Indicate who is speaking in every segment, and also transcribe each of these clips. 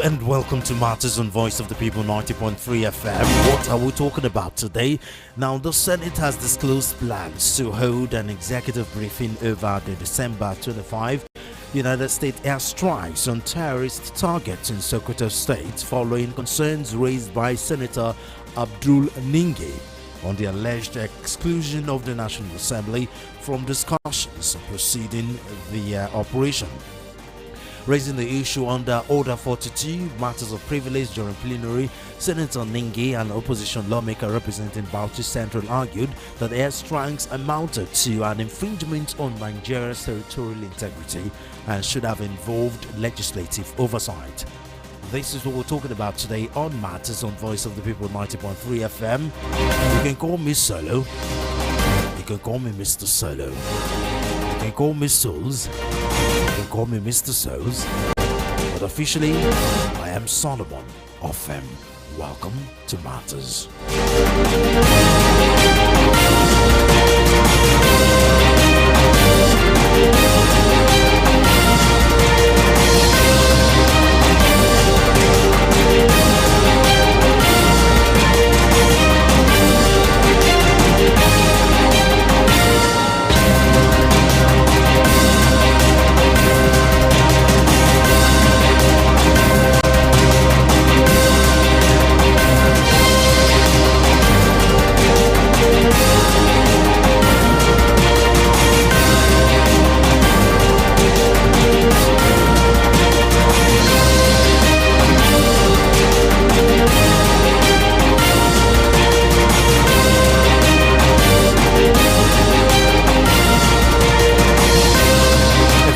Speaker 1: and welcome to Matters on Voice of the People 90.3 FM. What are we talking about today? Now, the Senate has disclosed plans to hold an executive briefing over the December 25 United States airstrikes on terrorist targets in Sokoto State following concerns raised by Senator Abdul Ningi on the alleged exclusion of the National Assembly from discussions preceding the operation. Raising the issue under Order 42, matters of privilege during plenary, Senator Ningi, an opposition lawmaker representing Bauchi Central, argued that airstrikes amounted to an infringement on Nigeria's territorial integrity and should have involved legislative oversight. This is what we're talking about today on Matters on Voice of the People 90.3 FM. You can call me Solo. You can call me Mr. Solo. You can call me Souls. You can call me Mr. Souls. But officially, I am Solomon of M. Welcome to Matters.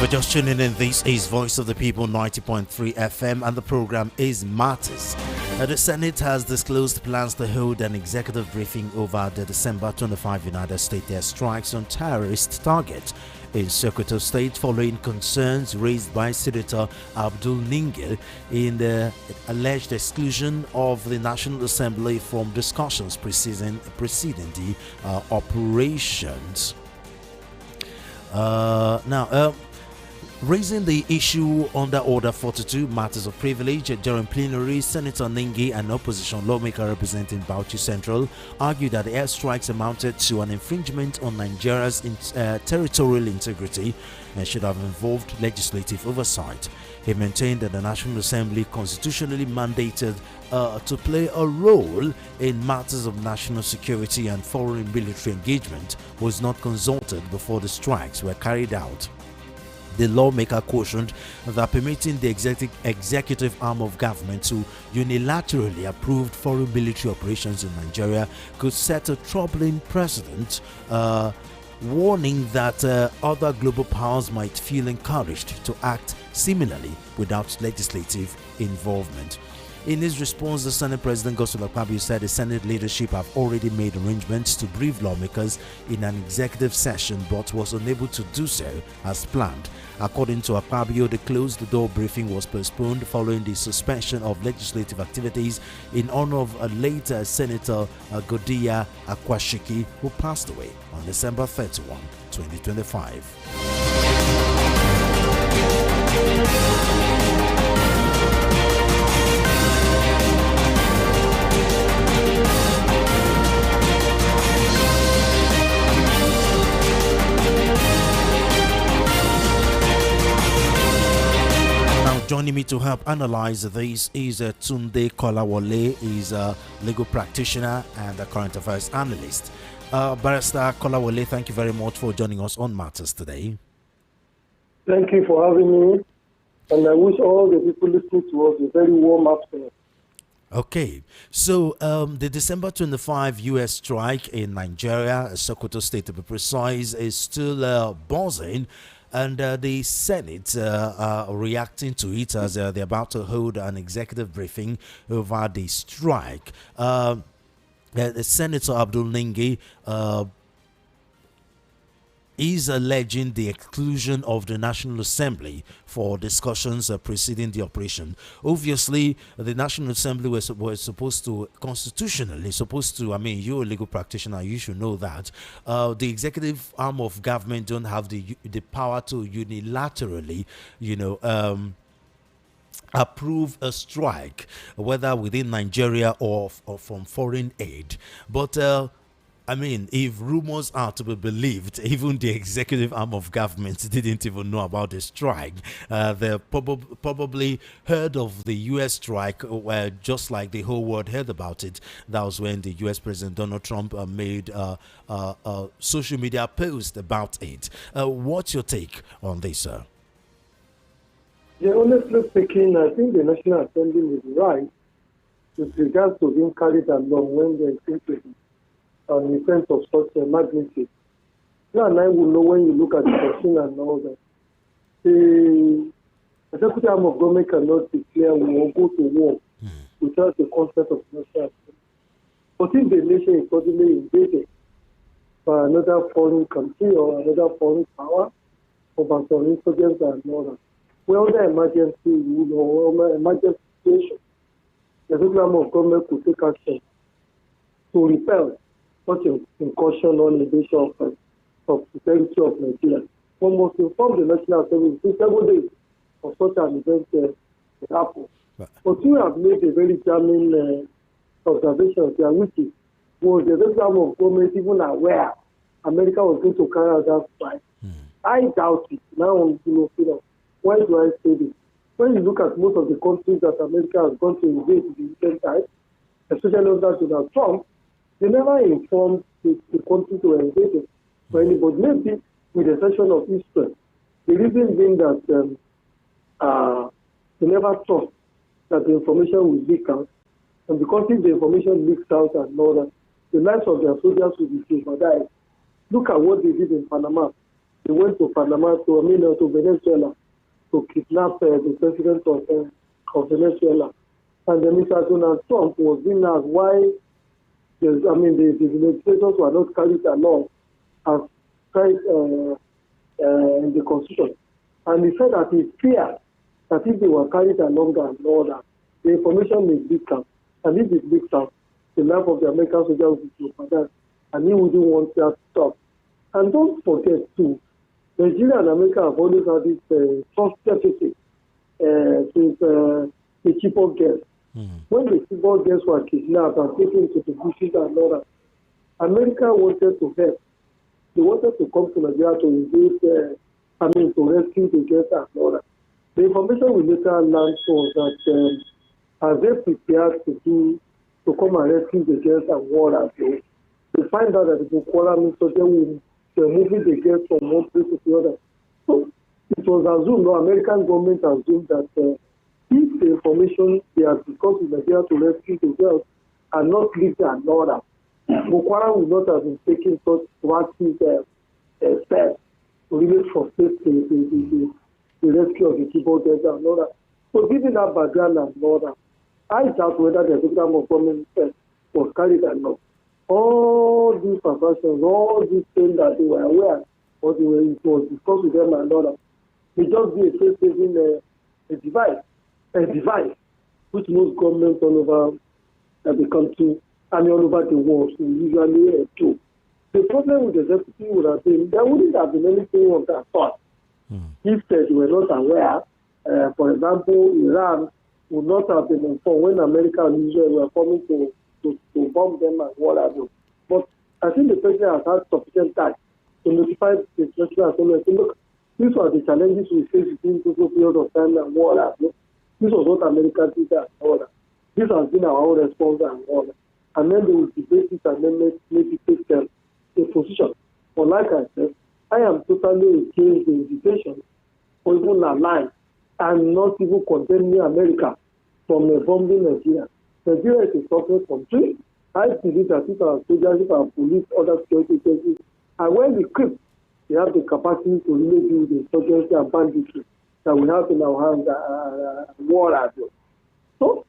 Speaker 1: Just tuning in, this is Voice of the People 90.3 FM and the program is Matters. The Senate has disclosed plans to hold an executive briefing over the December 25 United States airstrikes on terrorist targets in Sokoto State following concerns raised by Senator Abdul Ningi in the alleged exclusion of the National Assembly from discussions preceding the operations. Raising the issue under Order 42, matters of privilege, during plenary, Senator Ningi, an opposition lawmaker representing Bauchi Central, argued that the airstrikes amounted to an infringement on Nigeria's territorial integrity and should have involved legislative oversight. He maintained that the National Assembly constitutionally mandated to play a role in matters of national security and foreign military engagement was not consulted before the strikes were carried out. The lawmaker cautioned that permitting the executive arm of government to unilaterally approve foreign military operations in Nigeria could set a troubling precedent, warning that other global powers might feel encouraged to act similarly without legislative involvement. In his response, the Senate President Godswill Akpabio said the Senate leadership have already made arrangements to brief lawmakers in an executive session but was unable to do so as planned. According to Akpabio, the closed-door briefing was postponed following the suspension of legislative activities in honor of a later Senator Godiya Akwashiki, who passed away on December 31, 2025. Joining me to help analyze this is Tunde Kolawole. He's a legal practitioner and a current affairs analyst. Barrister Kolawole, thank you very much for joining us on Matters today.
Speaker 2: Thank you for having me, and I wish all the people listening to us a very warm afternoon.
Speaker 1: Okay, so the December 25 U.S. strike in Nigeria, Sokoto State to be precise, is still buzzing. And the Senate are reacting to it as they're about to hold an executive briefing over the strike. The Senator Abdul Ningi is alleging the exclusion of the National Assembly for discussions preceding the operation. Obviously, the National Assembly was supposed to, constitutionally supposed to, I mean, you're a legal practitioner, you should know that. The executive arm of government don't have the power to unilaterally, approve a strike, whether within Nigeria or from foreign aid. But I mean, if rumors are to be believed, even the executive arm of government didn't even know about the strike. They probably heard of the U.S. strike, just like the whole world heard about it. That was when the U.S. President Donald Trump made a social media post about it. What's your take on this, sir?
Speaker 2: Yeah, honestly speaking, I think the National Assembly is right with regards to being carried along when they think an event of such a magnitude. You and I will know when you look at the machine and all that. The executive arm of government cannot declare war or go to war without the consent of the National Assembly. But if the nation is suddenly invaded by another foreign country or another foreign power, or by some insurgents and all that, well, the emergency rule or emergency situation, the executive arm of government could take action to repel such an incursion on the nation of the territory of Nigeria. One must inform the National Assembly within 7 days of such an event to happen. But you have made a very damning observation there, which is, was the executive arm of government even aware America was going to carry out that strike? I doubt it. Now, why do I say this? When you look at most of the countries that America has gone to invade in the recent time, especially under Donald Trump, they never informed the countries were invaded by anybody, maybe with the exception of Israel. The reason being that they never thought that the information will leak out. And because if the information leaks out and all that, the lives of their soldiers will be jeopardized. Look at what they did in Panama. They went to Panama, to Venezuela, to kidnap the president of Venezuela. And then Mr. Donald Trump was being asked why the legislators were not carried along as tried in the Constitution. And he said that he feared that if they were carried along and all that, the information may leak out. And if it leaks out, the life of the American soldiers will be jeopardized. And he wouldn't want that to stop. And don't forget, too, Nigeria and America have always had this trust deficit since the Chibok girls. When the Chibok girls were kidnapped and taken to the bushes and all that, America wanted to help. They wanted to come to Nigeria to invade, to rescue the girls and all that. The information we later learned was that as they prepared to come and rescue the girls and war and so, they find out that the Boko Haram soldiers were moving the girls from one place to the other. So it was assumed, the American government assumed that if the information they have discussed with Nigeria to rescue the girls are not leaked and all that, Boko Haram would not have been taking such proactive steps to really frustrate the rescue of the Chibok girls and all that. So given that background and all that, I doubt whether the executive arm of government was carried along. All these transactions, all these things that they were aware, or it was discussed with them and all that, they just be a face-saving a device which most governments all over the country and all over the world usually do. The problem with the executive would have been there wouldn't have been anything of that sort if they were not aware. For example, Iran would not have been informed when America and Israel were coming to bomb them and whatever. But I think the president has had sufficient time to notify the National Assembly and say, look, these are the challenges we face within this period of time and whatever. This was what America did and all that. This has been our own response and all that. And then they will debate it and then maybe take a position. But like I said, I am totally against the invitation or even a line and not even condemning America from bombing Nigeria. Nigeria is a sovereign country. I believe that if our soldiers, if our police, other security agencies are well equipped, they have the capacity to really deal with the insurgency and banditry that we have in our hands, war as well. So,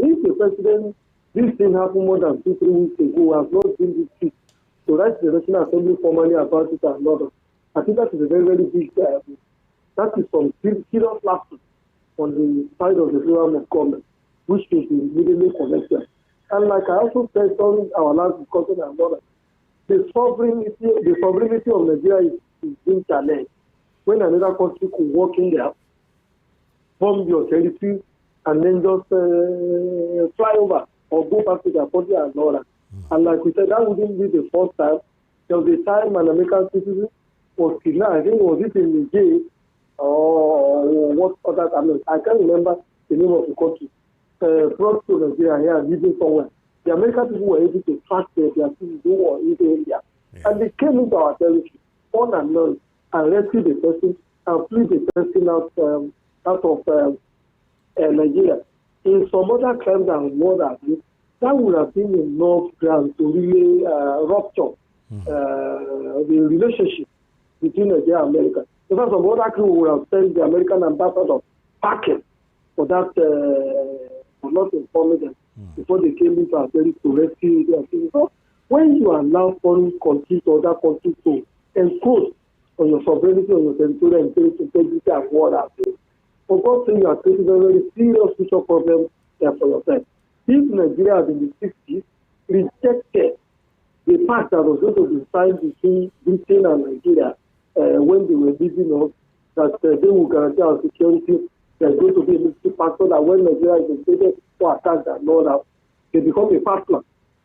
Speaker 2: if the president, this thing happened more than 2-3 weeks ago, has not been this fit to write the National Assembly formally about it and not, I think that is a very, very big, that is some serious lapses on the side of the program of government, which should be immediately connected. And like I also said during our last discussion and all that, the sovereignty of Nigeria is being challenged. When another country could walk in there bomb your territory, and then just fly over or go back to their country and all that. And like we said, that wouldn't be the first time. There was a time an American citizen was kidnapped. I think was it in Niger or what other? I mean, I can't remember the name of the country. Brought to Nigeria here and living somewhere. The American people were able to track their citizens who were in the area. Yeah. And they came into our territory, unknown, and rescued the person and flew the person out of Nigeria. In some other crimes and war that would have been enough ground to really rupture the relationship between Nigeria and America. Because some other crew would have sent the American ambassador packing for that, for not informing them before they came into our territory to rescue their citizens. So when you allow foreign countries or other countries to encroach on your sovereignty, on your territorial integrity and war, for God's sake, you are creating a very serious future problem there for yourself. If Nigeria in the 60s rejected the pact that was going to be signed between Britain and Nigeria when they were leaving us, that they will guarantee our security, there's going to be a military pact so that when Nigeria is invaded or attacked and all that, they become a partner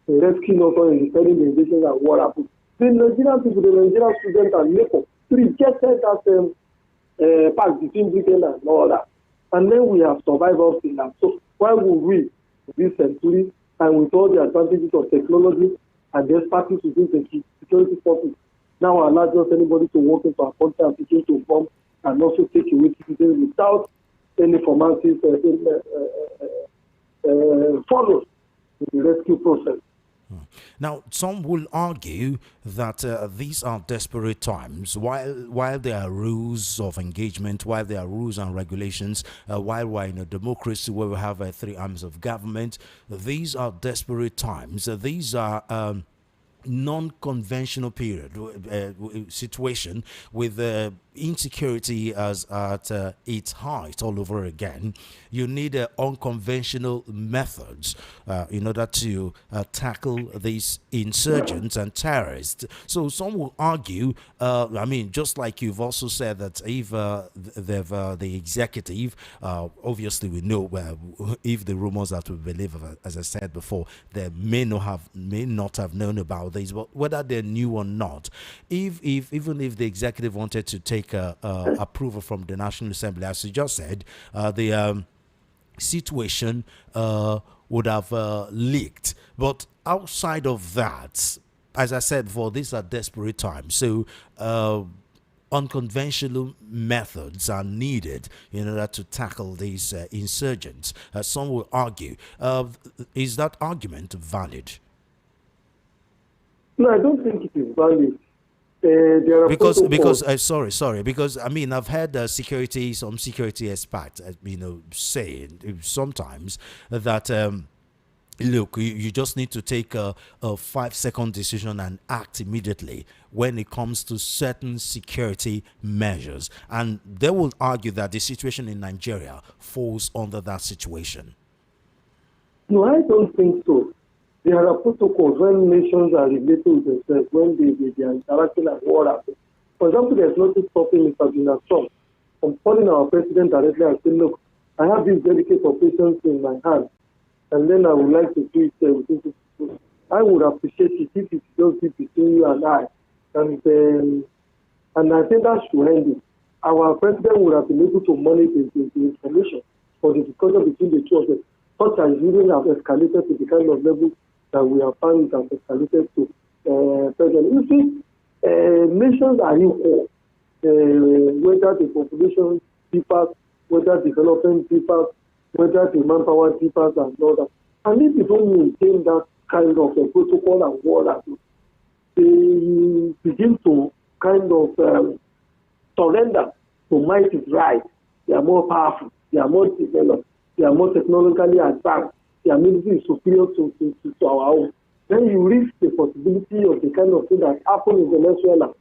Speaker 2: in rescuing us or in defending the invasion and war happened. The Nigerian people, the Nigerian students and NAPO rejected that pact between Britain and all that. And then we have survived up in that. So why would we, this century, and with all the advantages of technology and the expertise within the security forces, now allow just anybody to walk into our country and begin to bomb and also take away citizens without any formalities followed in the rescue process?
Speaker 1: Now, some will argue that these are desperate times. While there are rules of engagement, while there are rules and regulations, while we're in a democracy where we have 3 arms of government, these are desperate times. These are non-conventional period situation with insecurity as at its height all over again. You need unconventional methods in order to tackle these insurgents and terrorists. So some will argue, I mean, just like you've also said that if the executive, obviously we know if the rumors that we believe, as I said before, they may not have known about this, but whether they knew or not, even if the executive wanted to take approval from the National Assembly, as you just said, the situation would have leaked. But outside of that, as I said before, these are desperate times. So unconventional methods are needed in order to tackle these insurgents. Some will argue. Is that argument valid?
Speaker 2: No, I don't think it is valid.
Speaker 1: Because I mean, I've had some security experts saying sometimes that look, you just need to take a 5-second decision and act immediately when it comes to certain security measures, and they will argue that the situation in Nigeria falls under that situation.
Speaker 2: No, I don't think so. There are protocols when nations are related with themselves, when they are interacting at war happens. For example, there's nothing stopping Mr. Donald Trump from calling our president directly and saying, look, I have these delicate operations in my hand, and then I would like to do it within 2 people. I would appreciate it if it's just between you and I. And I think that should end it. Our president would have been able to monitor the information for the discussion between the two of them, such as even have escalated to the kind of level that we have found it has escalated to present. You see, nations are equal, whether the population differs, whether development differs, whether the manpower differs and all that. And if you don't maintain that kind of protocol and war, they begin to kind of surrender to might is right. They are more powerful, they are more developed, they are more technologically advanced, their military is superior to our own. Then you risk the possibility of the kind of thing that happened in Venezuela,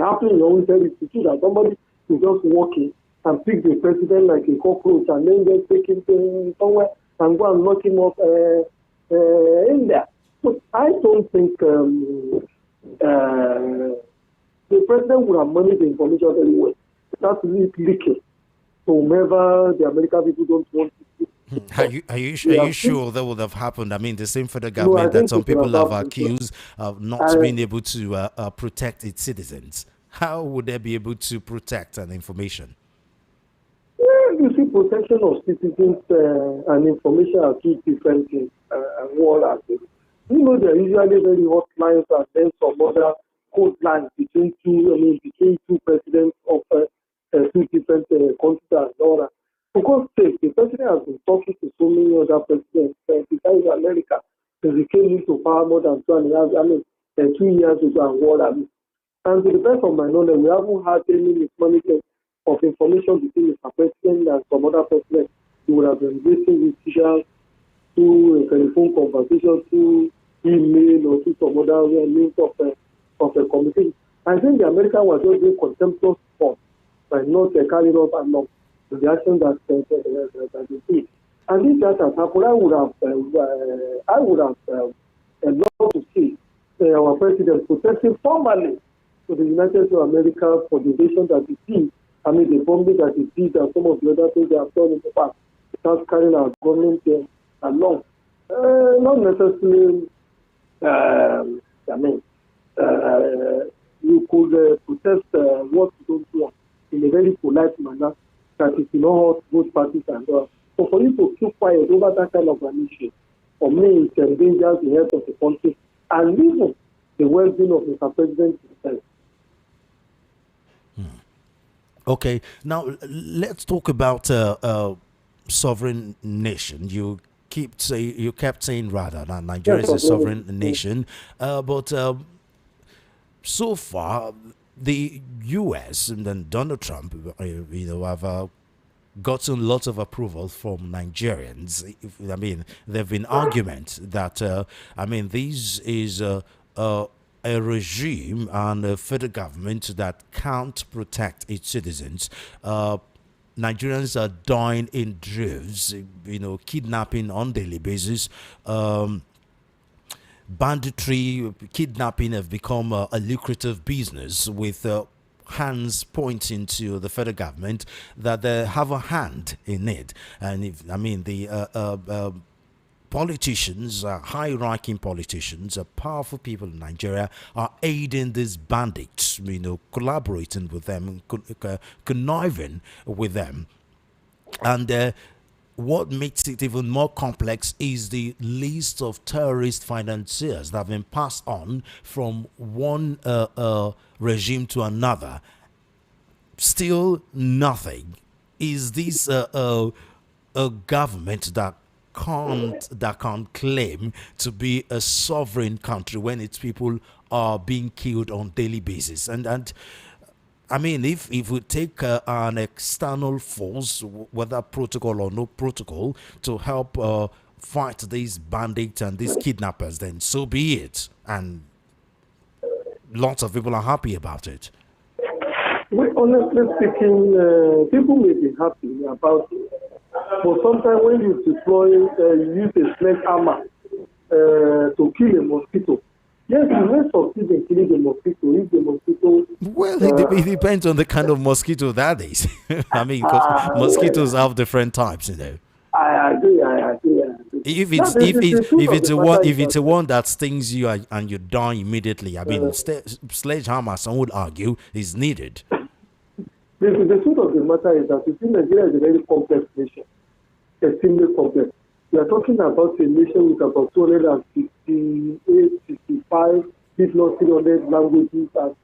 Speaker 2: happening in your own territory, that somebody is just walking and pick the president like a cockroach and then just take him to somewhere and go and knock him off in there. So I don't think the president would have managed the information very well. That's really leaking. whomever the American people don't want to see.
Speaker 1: Are you sure that would have happened? I mean, the same federal
Speaker 2: No, I
Speaker 1: government that
Speaker 2: think
Speaker 1: some
Speaker 2: it would
Speaker 1: people
Speaker 2: have
Speaker 1: have
Speaker 2: happened.
Speaker 1: accused of not being able to protect its citizens. How would they be able to protect an information?
Speaker 2: You see, protection of citizens and information are two different things. And what are they? There are usually very hot lines and then some other cold lines between two presidents of two different countries and all that. For God's sake, the president has been talking to so many other presidents besides America since he came into power more than 2 years ago and what have you. And to the best of my knowledge, we haven't had any mismanagement of information between the president and some other presidents. We would have been listening with teachers through a telephone conversation, through email, or through some other means of a communication. I think the Americans were just being contemptuous for by not carrying us along to the action that they did. And if that has happened, I would have loved to see our president protesting formally to the United States of America for the invasion that he did. I mean, the bombing that he did and some of the other things they have done in the past without carrying our government along. Not necessarily, you could protest what you don't want in a very polite manner that is not hurt both parties and all. So for you to keep quiet over that kind of an issue, for me, it endangers the health of the country and even the well-being of Mr. President himself.
Speaker 1: Okay, now let's talk about sovereign nation. You kept saying rather that Nigeria is a sovereign nation, but so far the U.S. and then Donald Trump, have gotten lots of approval from Nigerians. I mean, there have been arguments that this is a regime and a federal government that can't protect its citizens. Nigerians are dying in droves, kidnapping on daily basis. Banditry, kidnapping have become a lucrative business with hands pointing to the federal government that they have a hand in it. And the politicians, high-ranking politicians, powerful people in Nigeria are aiding these bandits, collaborating with them, conniving with them. And what makes it even more complex is the list of terrorist financiers that have been passed on from one regime to another. Still nothing. Is this a government that can't claim to be a sovereign country when its people are being killed on daily basis? And I mean, if we take an external force, whether protocol or no protocol, to help fight these bandits and these kidnappers, then so be it. And lots of people are happy about it.
Speaker 2: Well, honestly speaking, people may be happy about it. But sometimes when you deploy, you use a sledgehammer to kill a mosquito. Yes, you may succeed in killing the mosquito if the mosquito.
Speaker 1: Well, it depends on the kind of mosquito that is. I mean, because mosquitoes have different types,
Speaker 2: I agree.
Speaker 1: If it's a one that stings you and you die immediately, I mean, sledgehammer, some would argue, is needed.
Speaker 2: The truth of the matter is that you see, Nigeria is a very complex nation, extremely complex. We are talking about a nation with about 258, 65, if not 300 languages and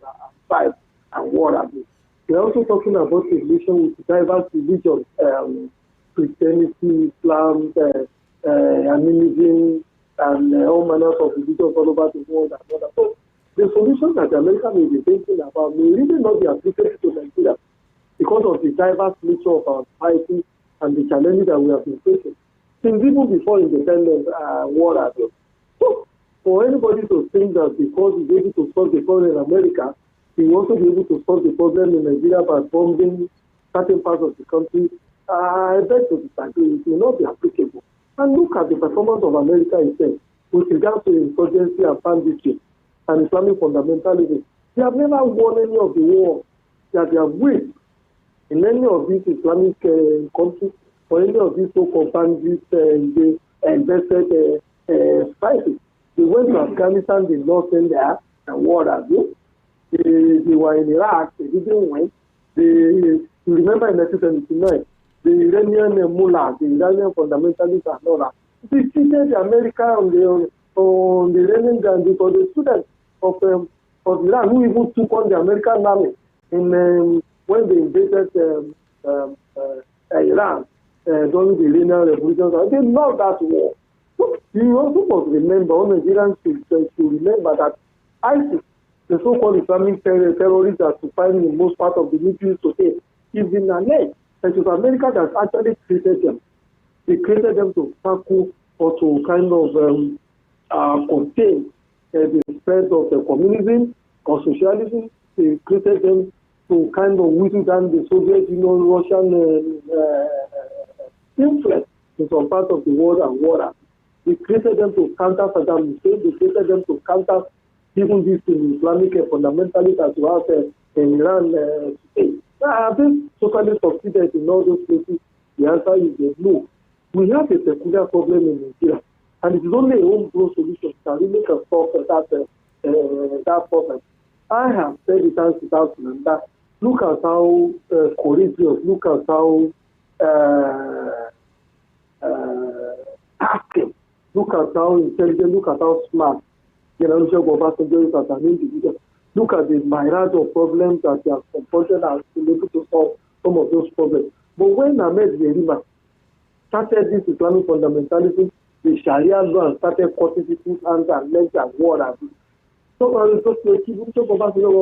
Speaker 2: tribes and what have you. We are also talking about a nation with diverse religions, Christianity, Islam, animism, and all manners of religions all over the world and all that. So the solution that the America may be thinking about may really not be applicable to Nigeria because of the diverse nature of our society and the challenges that we have been facing. Since even before independence, war have you. So for anybody to think that because he's able to solve the problem in America, he will also be able to solve the problem in Nigeria by bombing certain parts of the country, I beg to disagree. It will not be applicable. And look at the performance of America itself with regards to insurgency and banditry and Islamic fundamentalism. They have never won any of the wars that they have waged in any of these Islamic countries or any of these so-called bandits they invested spices. They went to Afghanistan, they lost in there, and what have you. They were in Iraq, they didn't win. You remember in 1979, the Iranian mullah, the Iranian fundamentalists and all that, they cheated America on the Iranian ground because the students of Iran who even took on the American army in when they invaded Iran during the Iranian revolution. They lost that war. So you also must remember, all Nigerians should remember that ISIS, the so-called Islamic terrorists that you find in most part of the Middle East today, is in alleged that it was America that actually created them. They created them to tackle or to kind of contain the spread of the communism or socialism. They created them to kind of whittle down the Soviet Union, Russian influence in some part of the world and water. They created them to counter Saddam Hussein. They created them to counter even these Islamic fundamentalists as well as in Iran today. Have they totally succeeded in all those places? The answer is no. We have a peculiar problem in Nigeria, and it is only a homegrown solution that really can solve that problem. I have said it times without that. Look at how courageous, look at how active, look at how intelligent, look at how smart Generation Obasanjo is as an individual. Look at the myriad of problems that they have confronted and been able to solve some of those problems. But when Ahmed Yerima started this Islamic fundamentalism, the Sharia law and started cutting people's hands and legs and what have you. So Obasanjo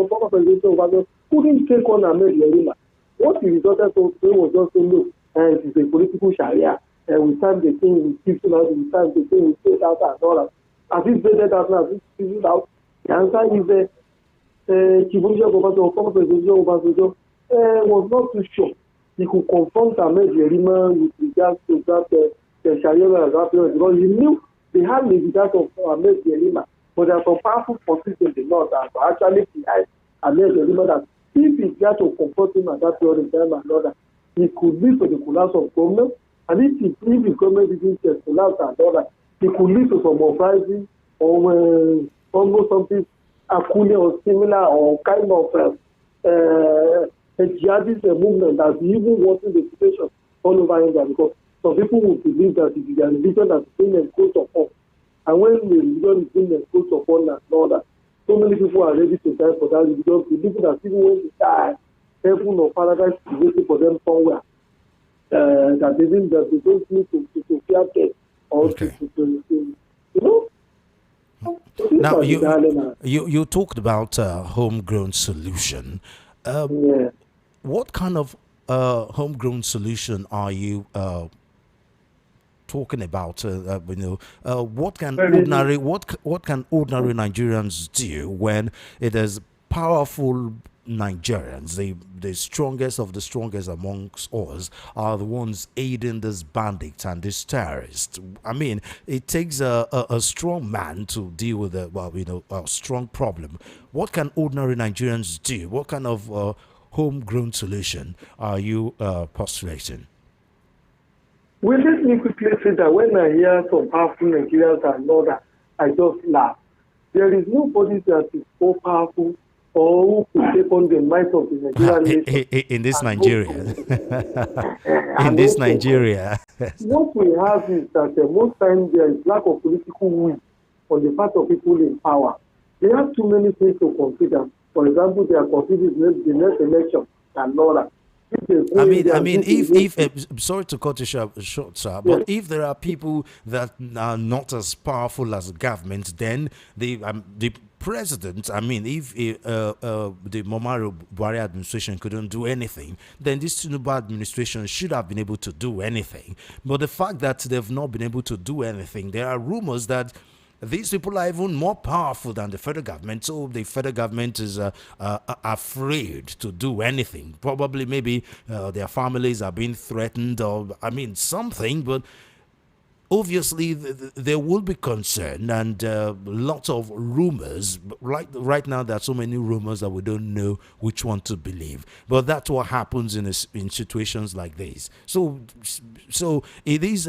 Speaker 2: couldn't take on Ahmed Yerima. What he resulted to say was just saying, look, it is a political Sharia, and we stand the thing, we keep it out, we stand the thing, we take out and all that. As if they did that, as if figured out. The answer is that Obasanjo was not too sure he could confront Ahmed Yerima with regards to that Sharia because he knew they had the regard of Ahmed Yerima, but there are some powerful forces in the north that are actually behind Ahmed Yerima that if he got to confront him at that period in time and other, he could lead to the collapse of government, and if his government didn't collapse and other, it could lead to some uprising or almost something akin or similar or kind of a jihadist movement that's even worsening the situation all over India because some people would believe that it is a religion that's being encroached upon. And when the religion is being encroached upon and all that, so many people are ready to die for that religion, believing that even when they die, heaven or paradise is waiting for them somewhere. That they don't need to fear death or you know.
Speaker 1: Now you talked about homegrown solution. What kind of homegrown solution are you talking about? What can ordinary Nigerians do when it is powerful Nigerians, the strongest of the strongest amongst us, are the ones aiding these bandits and these terrorists? I mean, it takes a strong man to deal with a strong problem. What can ordinary Nigerians do? What kind of homegrown solution are you postulating?
Speaker 2: Well, let me quickly say that when I hear some powerful Nigerians and all that, I just laugh. There is nobody that is so powerful or who could take on the might of the Nigerian nation.
Speaker 1: In this Nigeria. In this Nigeria.
Speaker 2: What we have is that most times there is lack of political will on the part of people in power. They have too many things to consider. For example, they are considering the next election and all that.
Speaker 1: I mean, if sorry to cut you short, sir, but if there are people that are not as powerful as the government, then the president, I mean, if the Muhammadu Buhari administration couldn't do anything, then this Tinubu administration should have been able to do anything. But the fact that they've not been able to do anything, there are rumors that these people are even more powerful than the federal government, so the federal government is afraid to do anything. Probably, maybe their families are being threatened, or I mean, something. But obviously there will be concern and lots of rumors. Right now there are so many rumors that we don't know which one to believe, but that's what happens in situations like this. So it is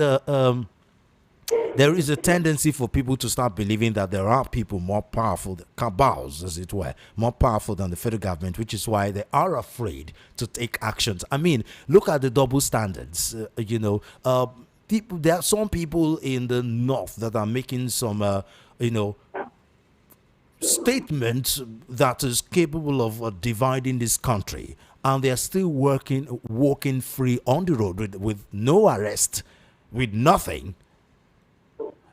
Speaker 1: there is a tendency for people to start believing that there are people more powerful, cabals, as it were, more powerful than the federal government, which is why they are afraid to take actions. I mean, look at the double standards. There are some people in the north that are making some, statements that is capable of dividing this country, and they are still walking free on the road with no arrest, with nothing.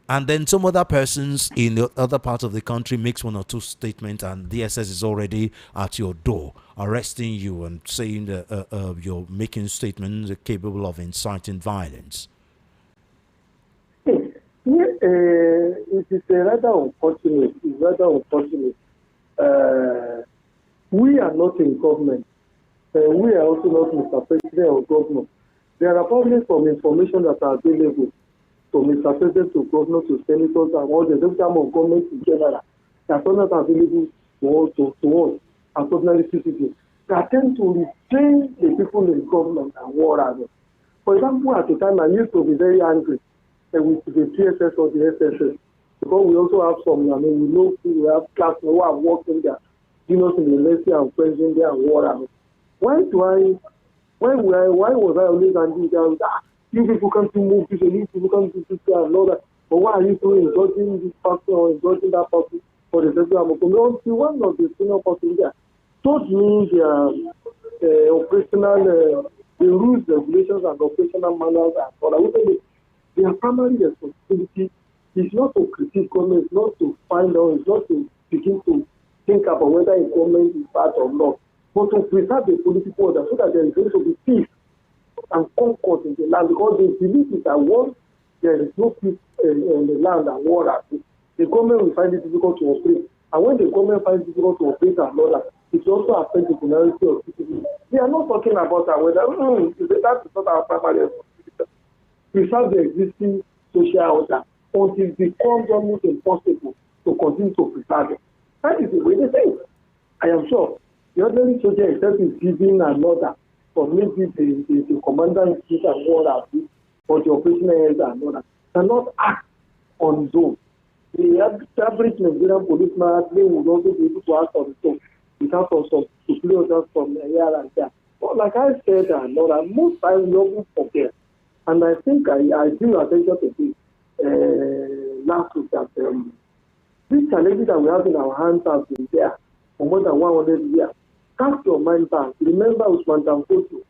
Speaker 1: And then some other persons in the other part of the country makes one or two statements, and DSS is already at your door arresting you and saying that you're making statements capable of inciting violence.
Speaker 2: It is rather unfortunate. It's rather unfortunate. We are not in government. We are also not Mr. President or governor. There are probably some information that are available to Mr. President, to governor, to senators, and all the time of government in general. That are not available to us as ordinary citizens. They tend to restrain the people in government and war others. For example, at the time I used to be very angry with the TSS or the SSS, because we also have some, we have class who are working there, in the university and friends in there and war others. Why was I always angry that you people can't move this, you people can't do this and all that? But why are you doing indulging this person or indulging that person for the federal government? One of the senior persons there told me the operational, the rules, regulations, and operational manuals and all that. Their primary responsibility is not to critique government, it's not to find out, it's not to begin to think about whether a government is bad or not, but to preserve the political order so that there is going to be peace and concord in the land, because they believe that once there is no peace in the land and war happens, the government will find it difficult to operate. And when the government finds it difficult to operate and all that, it also affects the generality of citizens. We are not talking about that whether that is not our primary responsibility. Preserve the existing social order until it becomes almost impossible to continue to preserve it. That is the way they say it. I am sure the ordinary soldier itself is giving an order for maybe the commander in chief and war or the operational head and all that cannot act on his own. The average Nigerian policeman they would also be able to act on his own without some supply orders from here and there. But like I said, and all that, most times we often forget. And I think I drew attention to this last week that these challenges that we have in our hands have been there for more than 100 years. Cast your mind back. Remember Usman Danfodio.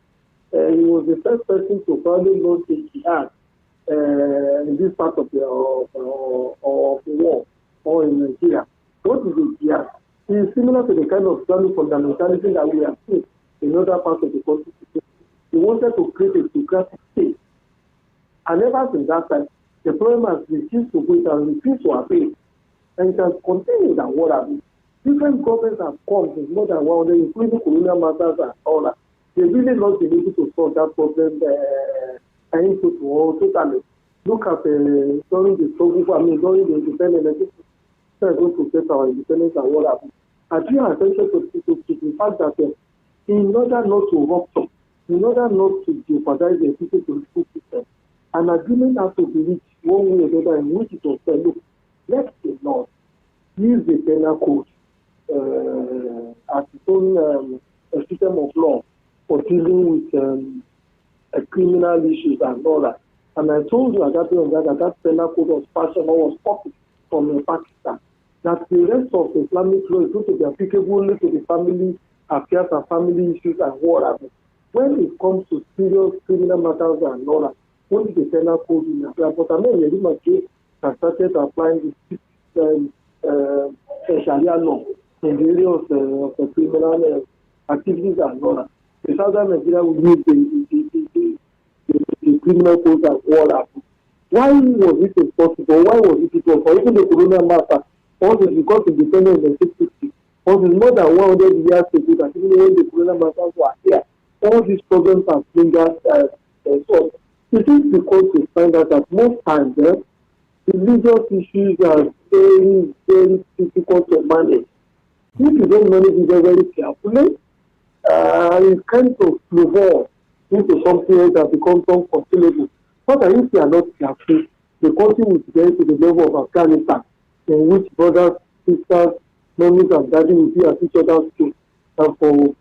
Speaker 2: He was the first person to probably launch a jihad in this part of the war or in Nigeria. What is a jihad? It is similar to the kind of Islamic fundamentalism that we have seen in other parts of the country. He wanted to create a theocratic state. And ever since that time, the problem has refused to wait and refused to obey. And it has continued and what have you. Different governments have come since more than 100, including colonial masters and all that. They really not been able to solve that problem totally. Look at during the struggle, during the independence, we are going to get our independence and what have you. I draw attention to the fact that in order not to rupture, in order not to jeopardize the political system, an agreement has to be reached one way or the other in which it was said, look, let the Lord use the penal code as its own system of law for dealing with criminal issues and all that. And I told you at that point that penal code was fashioned or was copied from Pakistan. That the rest of the Islamic law is going to be applicable only to the family affairs and family issues and what happens. When it comes to serious criminal matters and all that, only the penal code in Nigeria. But I mean, Yeri has started applying the Sharia law in the area of the criminal activities and all that. The Southern Nigeria will use the criminal code and all that. Why was it impossible? Why was it possible for even the colonial master? Also, because independence in the 660, also more than 100 years ago, that even when the colonial masters were here, all these problems have lingered. So It is because we find out that most times religious issues are very, very difficult to manage. If you don't manage it very, very carefully, it kind of evolve into something else that becomes uncontrollable. But if you are not careful, the country will get to the level of Afghanistan, in which brothers, sisters, mummies and daddies will be at each other's feet. And for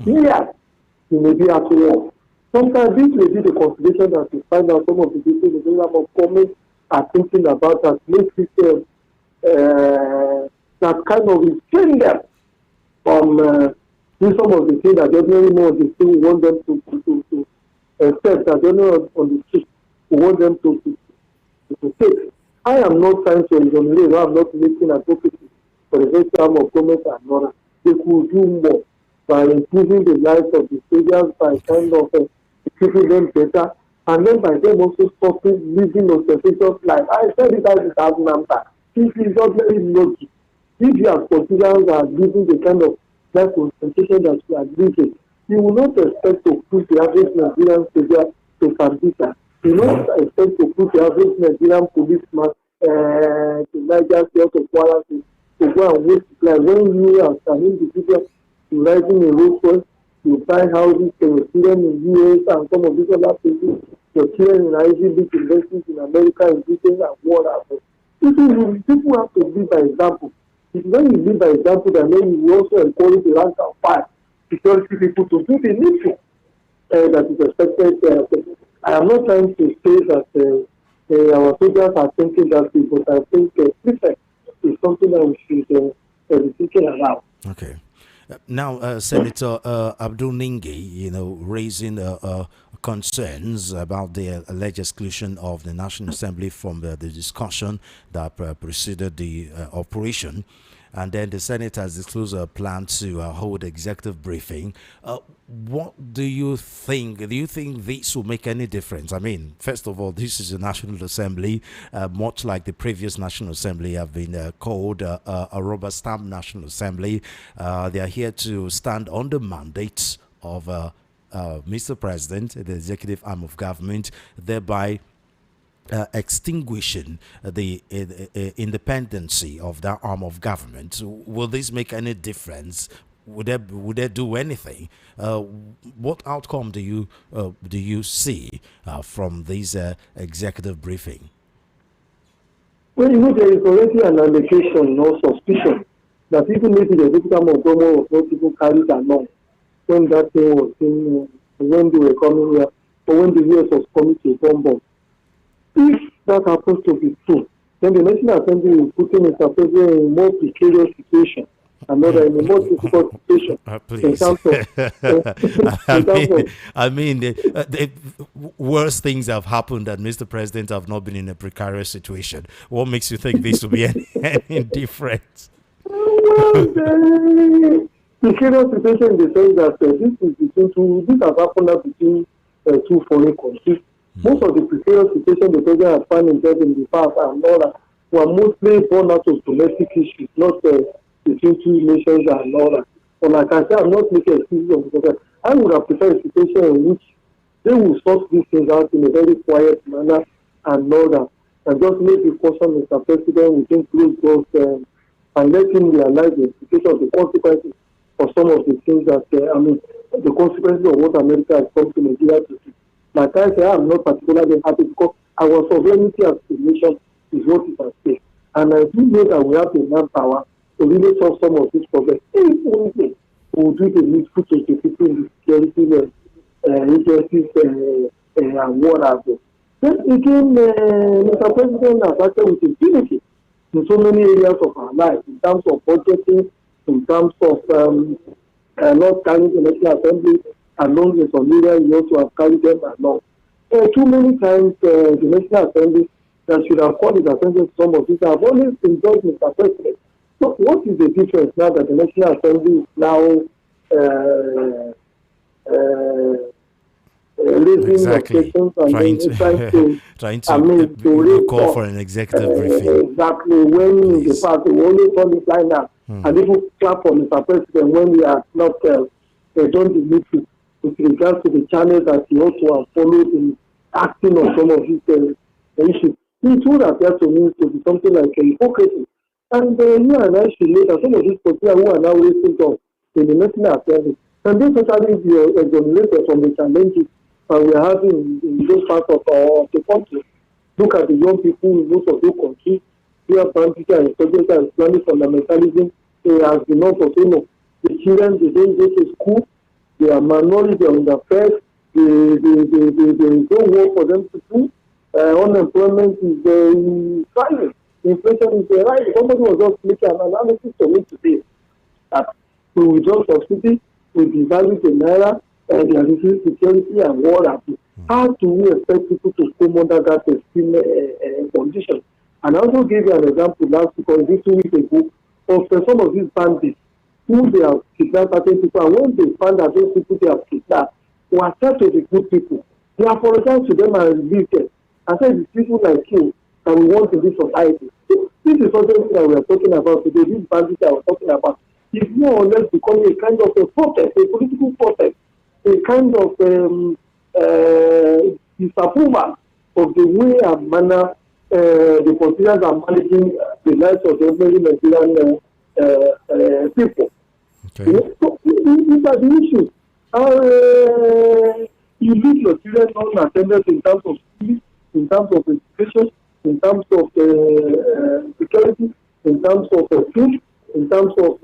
Speaker 2: years, you may be at war. Sometimes this may be the consideration that you find out some of the people in the program of government are thinking about that makes it that kind of restrain them from doing some of the things that they don't know the thing we want them to accept, that they don't know on the street we want them to take. I am not trying to exonerate, I am not making advocacy for the first time of government and others. They could do more by improving the lives of the soldiers, by kind of keeping them better, and then by them also stopping living ostentatious life. I said it as it has number. This is not very logical. If you are considered as living the kind of life ostentation that you are living, you will not expect to put the average Nigerian soldier to Sambisa. You will not expect to put the average Nigerian policeman to Niger State to Kwara to go and waste life. When you are an individual, you rising in Rolls-Royce, you buy houses for your children in US and some of these other places, your children in Ivy League universities in America, in Britain, and what else. People have to live by example. It's when you live by example that then you will also encourage the rank and file security people to do the needful that is expected. I am not trying to say that our soldiers are thinking that way, but I think prefect is something that we should be thinking about.
Speaker 1: Okay. Now, Senator Abdul Ningi, raising concerns about the alleged exclusion of the National Assembly from the discussion that preceded the operation. And then the Senate has disclosed a plan to hold executive briefing. What do you think? Do you think this will make any difference? I mean, first of all, this is a National Assembly, much like the previous National Assembly have been called a rubber stamp National Assembly. They are here to stand on the mandates of Mr. President, the executive arm of government, thereby extinguishing the independency of that arm of government. Will this make any difference? Would they do anything? What outcome do you see from this executive briefing?
Speaker 2: Well, there is already an allegation or suspicion that even maybe the executive arm of government was not even carried along when that thing was in, when they were coming here, or when the US was coming to bomb. If that happens to be true, then the National Assembly will put in a in a more precarious situation, another in a more difficult situation.
Speaker 1: Please. I mean, the worst things have happened that Mr. President have not been in a precarious situation. What makes you think this will be any different?
Speaker 2: Well, the precarious situation in the sense that this is between two. This has happened between two foreign countries. Most of the precarious situation the president has found himself in the past and all that were mostly born out of domestic issues, not between two nations and all that. But like I said, I'm not making excuses of the I would have preferred a situation in which they will sort these things out in a very quiet manner and all that. And just maybe caution Mr. President within close doors and let him realize the implication of the consequences of some of the things that, the consequences of what America has come to Nigeria to do. Like I say, I'm not particularly happy because our sovereignty as a nation is what is at stake. And I do know that we have the manpower to really solve some of these problems. If anything, we will do the needful to the people in the security agencies and what have you. Then again, Mr. President has acted with impunity in so many areas of our life, in terms of budgeting, in terms of not carrying the National Assembly along in some areas, you also have carried them along. Too many times, the National Assembly that should have called his attention to some of these have always been judged Mr. President. So what is the difference now that the National Assembly is now raising objections and
Speaker 1: trying to call for an executive briefing?
Speaker 2: Exactly. When in the past, we only saw this line now, and people clap for Mr. President when we are not done the needful. with regards to the channels that he also has followed in acting on some of these issues. It would appear to me to be something like a hypocrisy. And you and I should know that some of these people who are now raising up in the national affairs, and they totally be exonerated from the challenges that we are having in those parts of the country. Look at the young people in most of those countries where banditry and insurgency and Islamic fundamentalism has been not for so long. The children, they don't go to school, they are minorities, they are underfed, they don't work for them to do. Unemployment is rising. Inflation is rising. Somebody was just making an analysis to me today that we withdraw subsidy, we devalue the naira, there is security and war happening. How do we expect people to come under that extreme condition? And I also gave you an example last week or 2 weeks ago of some of these bandits who they have kidnapped certain people, and when they found that those people they have kidnapped were said to be good people, they apologized to them and released them. I said it's people like you that we want in this society. This is something that we are talking about today. This bandit that we're talking about is more or less becoming a kind of a protest, a political protest, a kind of disapproval of the way and manner the politicians are managing the lives of the ordinary Nigerian people.
Speaker 1: Okay.
Speaker 2: So these are the issues. You leave your children unattended in terms of school, in terms of education, in terms of security, in terms of food, in terms of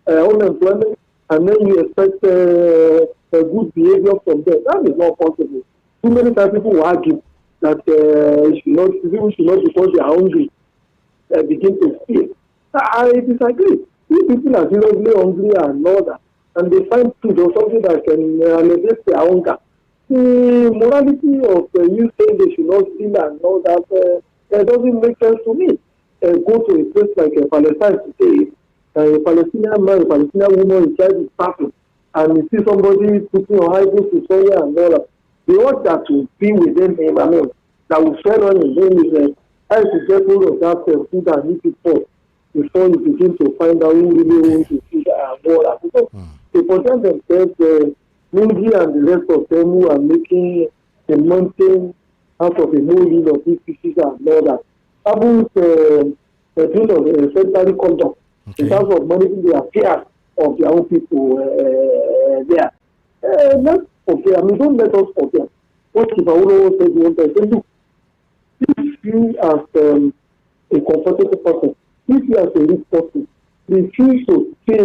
Speaker 2: unemployment, and then you expect a good behavior from them. That is not possible. Too many times people will argue that people should not, because they are hungry, begin to steal. I disagree. If people are seriously hungry and all that, and they find food or something that can alleviate their hunger, the morality of you saying they should not steal and all that doesn't make sense to me. Go to a place like Palestine today, a Palestinian man, a Palestinian woman inside his bathroom, and you see somebody putting on high goods to somewhere and all that. The odds that will be within him, that will fall on his name is how to get hold of that food and eat it first before you begin to find out who really owns the food and all that. Because they present themselves, Ningi and the rest of them who are making a mountain out of a molehill of these fishes and all that. Happens doing of centrally conduct in terms of managing the affairs of their own people there. Let's forget, don't let us forget what Kibaulo said one time. Say, look, if you as a comfortable person, if you as a rich person, refuse to pay,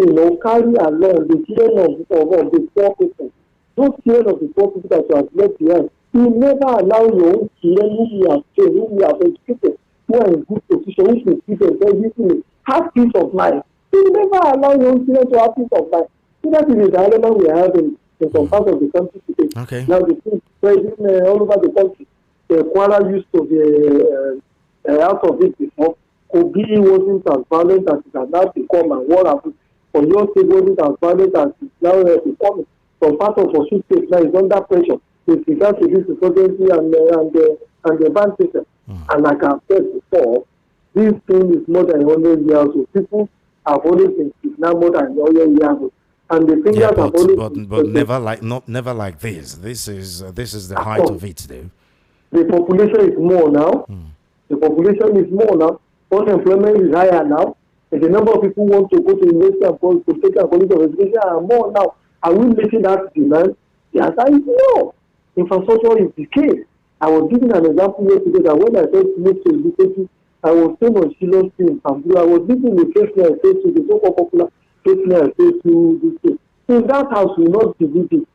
Speaker 2: carry along the children of the poor people, those children of the poor people that you have left behind, you never allow your own children whom you have trained, whom you have educated, who are in good position, who can keep themselves easily, have peace of mind. You never allow your own children to have peace of mind. So that is the dilemma we are having in some parts of the country today.
Speaker 1: Okay.
Speaker 2: Now the thing spreading all over the country. The Kwara used to be out of it before. Kogi wasn't as violent as it has now become, and what happened? For your state wasn't as violent as it now becoming. Some part of Osun State now is under pressure with regards to this insurgency and the ban system. And like I've said before, this thing is more than 100 years old. People have always been kidnapped more than 100 years old. And the fingers have always
Speaker 1: but never like this. This is the height of it, though.
Speaker 2: The population is more now. The population is more now. Unemployment is higher now. And the number of people who want to go to university and to take a college of education are more now. Are we making that demand? The answer is no. Infrastructure is decayed. I was giving an example yesterday that when I first moved to education, I was staying on Shiloh Street in Pambula. I was living in the place near Phase 2, the so-called popular place near Phase 2 this day. So in that house, we not believe it.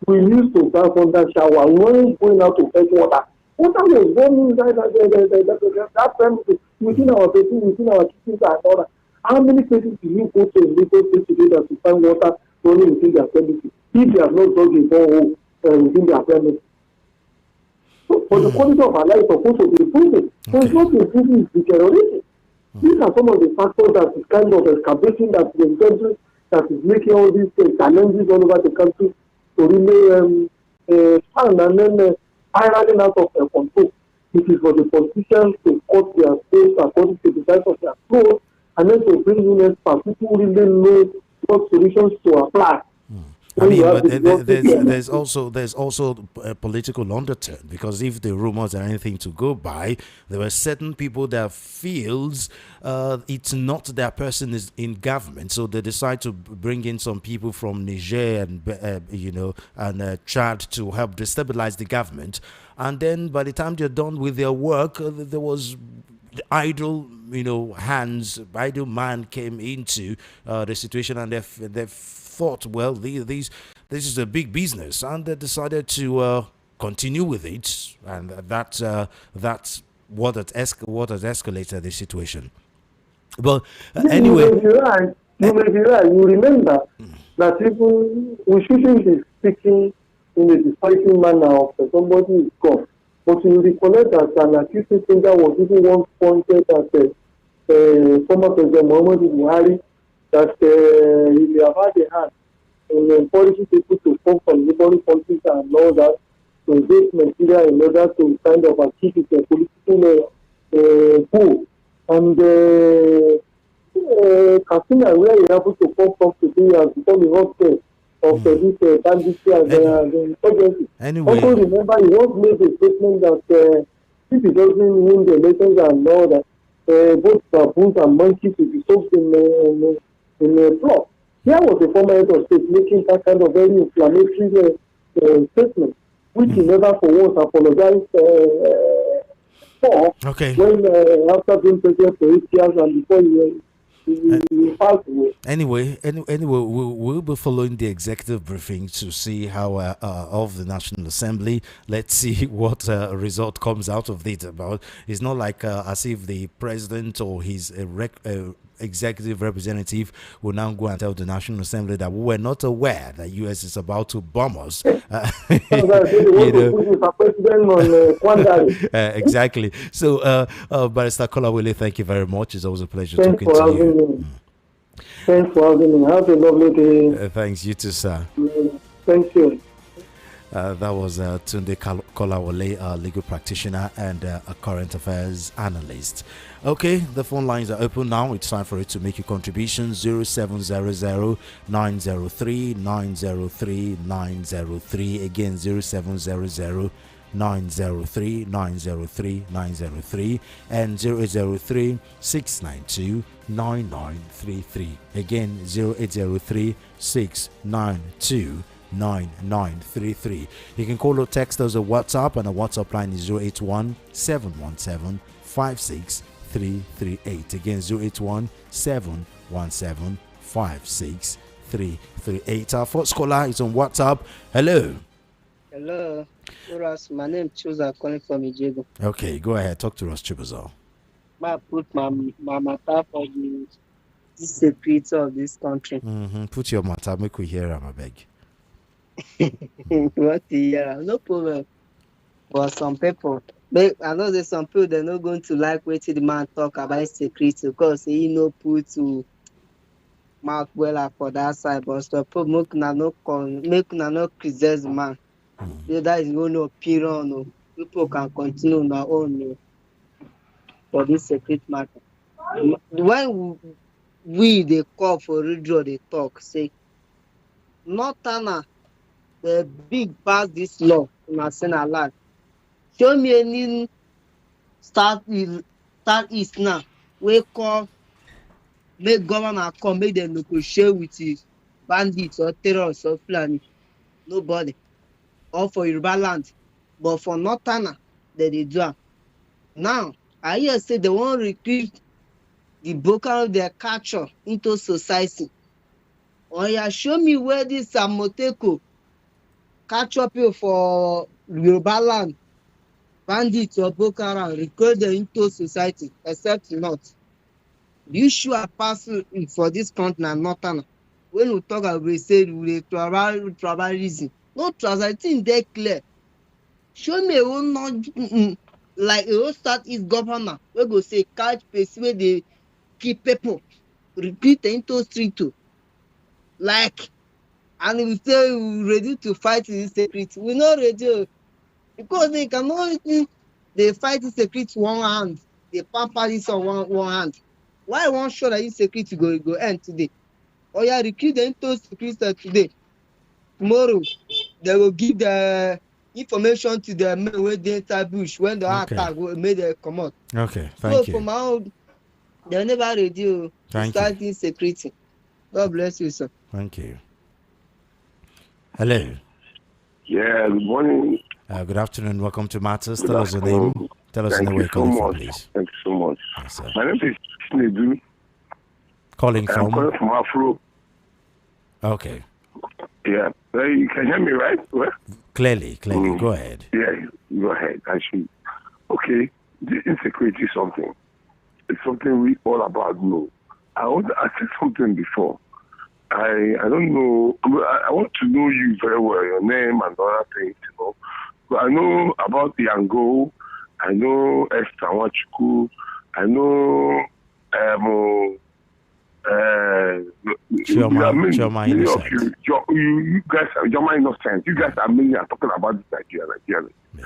Speaker 2: We used to bath under shower. We weren't going out to fetch water. Water was running inside that premises, within our bedroom, within our kitchens and all that. How many places do you go to in Lagos State today that you find water running within their premises if they have not dug a borehole within their premises? So for the quality of our life is supposed to be improving. So it's not improving, it's deteriorating. These are some of the factors that is kind of excavating that the country that is making all these challenges all over the country to really stand and then spiraling out of control. It is for the politicians to cut their space according to the size of their throat, and then to bring in experts, people really know what solutions to apply.
Speaker 1: I
Speaker 2: when you
Speaker 1: mean,
Speaker 2: have
Speaker 1: but
Speaker 2: the bureaucracy.
Speaker 1: there's also a political undertone, because if the rumors are anything to go by, there were certain people that feels it's not their person is in government, so they decide to bring in some people from Niger and Chad to help destabilize the government, and then by the time they're done with their work, there was the idle idle man came into the situation, and they thought, well, this is a big business, and they decided to continue with it, and that's what has escalated the situation. But
Speaker 2: You
Speaker 1: anyway.
Speaker 2: may be right. You may be right. You remember that even we shouldn't be speaking in a disparaging manner of somebody is gone. But you recollect that an accusing finger was even once pointed at former President Muhammadu Buhari, that he may have had a hand in encouraging people to come from neighboring countries and all that to invade Nigeria in order to kind of achieve a political goal. And Katsina, where he happened to come from today, has become a hotbed of this banditry and insurgency.
Speaker 1: Anyway,
Speaker 2: Also remember, he once made a statement that if he doesn't win the elections and all that, both baboons and monkeys will be soaked in a flock. Here was the former head of state making that kind of very inflammatory statement, which he never for once apologized for.
Speaker 1: Okay.
Speaker 2: When after being president for 8 years and before he passed away.
Speaker 1: Anyway, we'll be following the executive briefing to see how of the National Assembly. Let's see what result comes out of it. About it's not like as if the president or his executive representative will now go and tell the National Assembly that we were not aware that US is about to bomb us. Exactly. So, Barrister Kolawole, thank you very much. It's always a pleasure talking to you.
Speaker 2: Thanks for having me. Have a lovely day.
Speaker 1: Thanks, you too, sir.
Speaker 2: Thank you.
Speaker 1: That was Tunde Kolawole, legal practitioner and a current affairs analyst. Okay, the phone lines are open now. It's time for you to make your contribution. 0700 903 903 903. Again, 0700 903 903 903 and 0803 692 9933. Again, 0803 692 9933. You can call or text us on WhatsApp, and our WhatsApp line is 081 717 56338. Again, 081 717 56338. Our first caller is on WhatsApp. Hello.
Speaker 3: Hello. My name is Chuza, calling from Ijego.
Speaker 1: Okay, go ahead. Talk to us, Chibuzo.
Speaker 3: I put my matter for the secrets of this country.
Speaker 1: Put your matter, make we hear him, I beg.
Speaker 3: What the yeah, no problem. But some people, I know there's some people they're not going to like waiting the man talk about secrets because he no put to mouth well for that side, but some people make no criticize the man. That is no opinion. People can continue on their own for this secret matter. When we they call for radio, they talk, say, Northerner, the big pass this law in a Senate land. Show me any start east now. We call, make governor come, make them negotiate with the bandits or terrorists or Fulani. Nobody. Or for Yoruba land. But for Northerner, they do it. Now, I hear say they want to recruit the broker of their culture into society. Oh yeah, show me where this Moteko catch up you for Yoruba land, bandits or Boko Haram, recruit them into society, except not. You sure are passing for this country and Northern. When we talk about we say we tribalism. No tribalism, they clear. Show me who not like a start is governor. We go say catch place where they keep people, recruit into street too. Like, and we say we ready to fight in secret. We not ready because they cannot they fight in secret one hand. They pamper this on one hand. Why one sure that in secret go end today? Or yeah, recruit them into secret today. tomorrow they will give the information to the men wey dey inside bush when the attack go make dem comot.
Speaker 1: Okay,
Speaker 3: So
Speaker 1: thank you.
Speaker 3: for my own, they never ready o.
Speaker 1: Thank
Speaker 3: Start
Speaker 1: you.
Speaker 3: insecurity. God bless you, sir.
Speaker 1: Thank you. Hello.
Speaker 4: Yeah, good morning.
Speaker 1: Good afternoon. Welcome to Matters.
Speaker 4: Good
Speaker 1: Tell us your
Speaker 4: afternoon.
Speaker 1: name. Tell us
Speaker 4: Thank
Speaker 1: the
Speaker 4: you
Speaker 1: way you're
Speaker 4: so
Speaker 1: calling from,
Speaker 4: much.
Speaker 1: please.
Speaker 4: Thank you so much.
Speaker 1: Yes, sir.
Speaker 4: My name is Chinedu.
Speaker 1: Calling
Speaker 4: I'm
Speaker 1: from?
Speaker 4: calling from Afro.
Speaker 1: Okay.
Speaker 4: Yeah. You can hear me, right? Well,
Speaker 1: Clearly. Go ahead.
Speaker 4: yeah, go ahead. Actually, okay. The insecurity is something. It's something we all about know. I said something before. I don't know. I want to know you very well, your name and other things, you know. But I know about the Ango. I know Esther Wachuku. I know
Speaker 1: Chioma
Speaker 4: many of
Speaker 1: Innocent.
Speaker 4: you guys are Chioma Innocent. You guys are many are talking about this Nigeria.
Speaker 1: Yeah.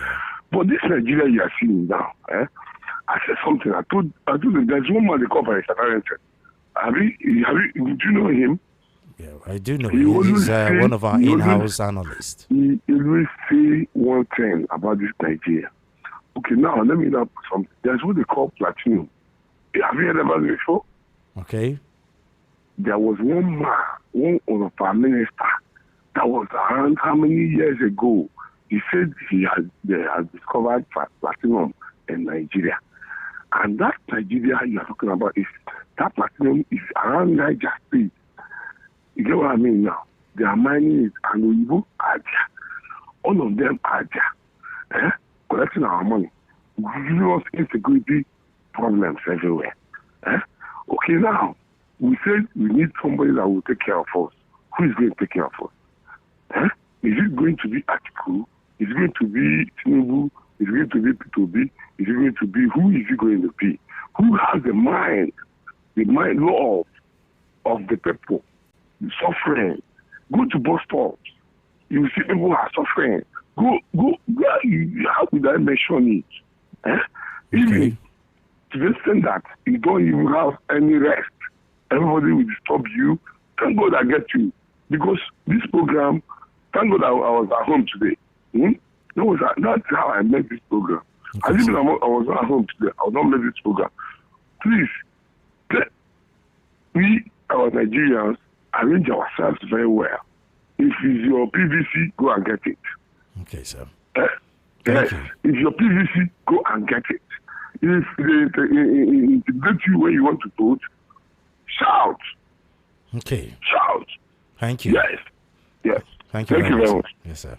Speaker 4: But this Nigeria you are seeing now, I said something. I told them there's one man they call by Satarente. Did you know him?
Speaker 1: Yeah, I do know.
Speaker 4: He's
Speaker 1: one of our in-house analysts.
Speaker 4: He always say one thing about this Nigeria. Okay, now let me put something. There's what they call platinum. Have you heard about it before?
Speaker 1: Okay.
Speaker 4: There was one man, one of our minister, that was around how many years ago? He said they had discovered platinum in Nigeria. And that Nigeria you are talking about that platinum is around Niger State. You get what I mean now? They are mining it, and Oyibo are there. All of them are there, collecting our money. Giving us insecurity problems everywhere. Okay, now, we said we need somebody that will take care of us. Who is going to take care of us? Is it going to be Atiku? Is it going to be Tinubu? Is it going to be P2B? Is it going to be, who is it going to be? Who has the mind love of the people? Suffering. Go to bus stops. You see people are suffering. Go. How could I mention it? Even to the extent that you don't even have any rest. Everybody will disturb you. Thank God I get you. Because this program, thank God I was at home today. That's how I met this program. I was at home today. I would not make this program. Please, we, our Nigerians, arrange ourselves very well. If it's your PVC, go and get it.
Speaker 1: Okay, sir.
Speaker 4: Yes. If your PVC, go and get it. If they integrate you when you want to vote, shout.
Speaker 1: Okay.
Speaker 4: Shout.
Speaker 1: Thank you.
Speaker 4: Yes.
Speaker 1: Thank you very much. Yes, sir.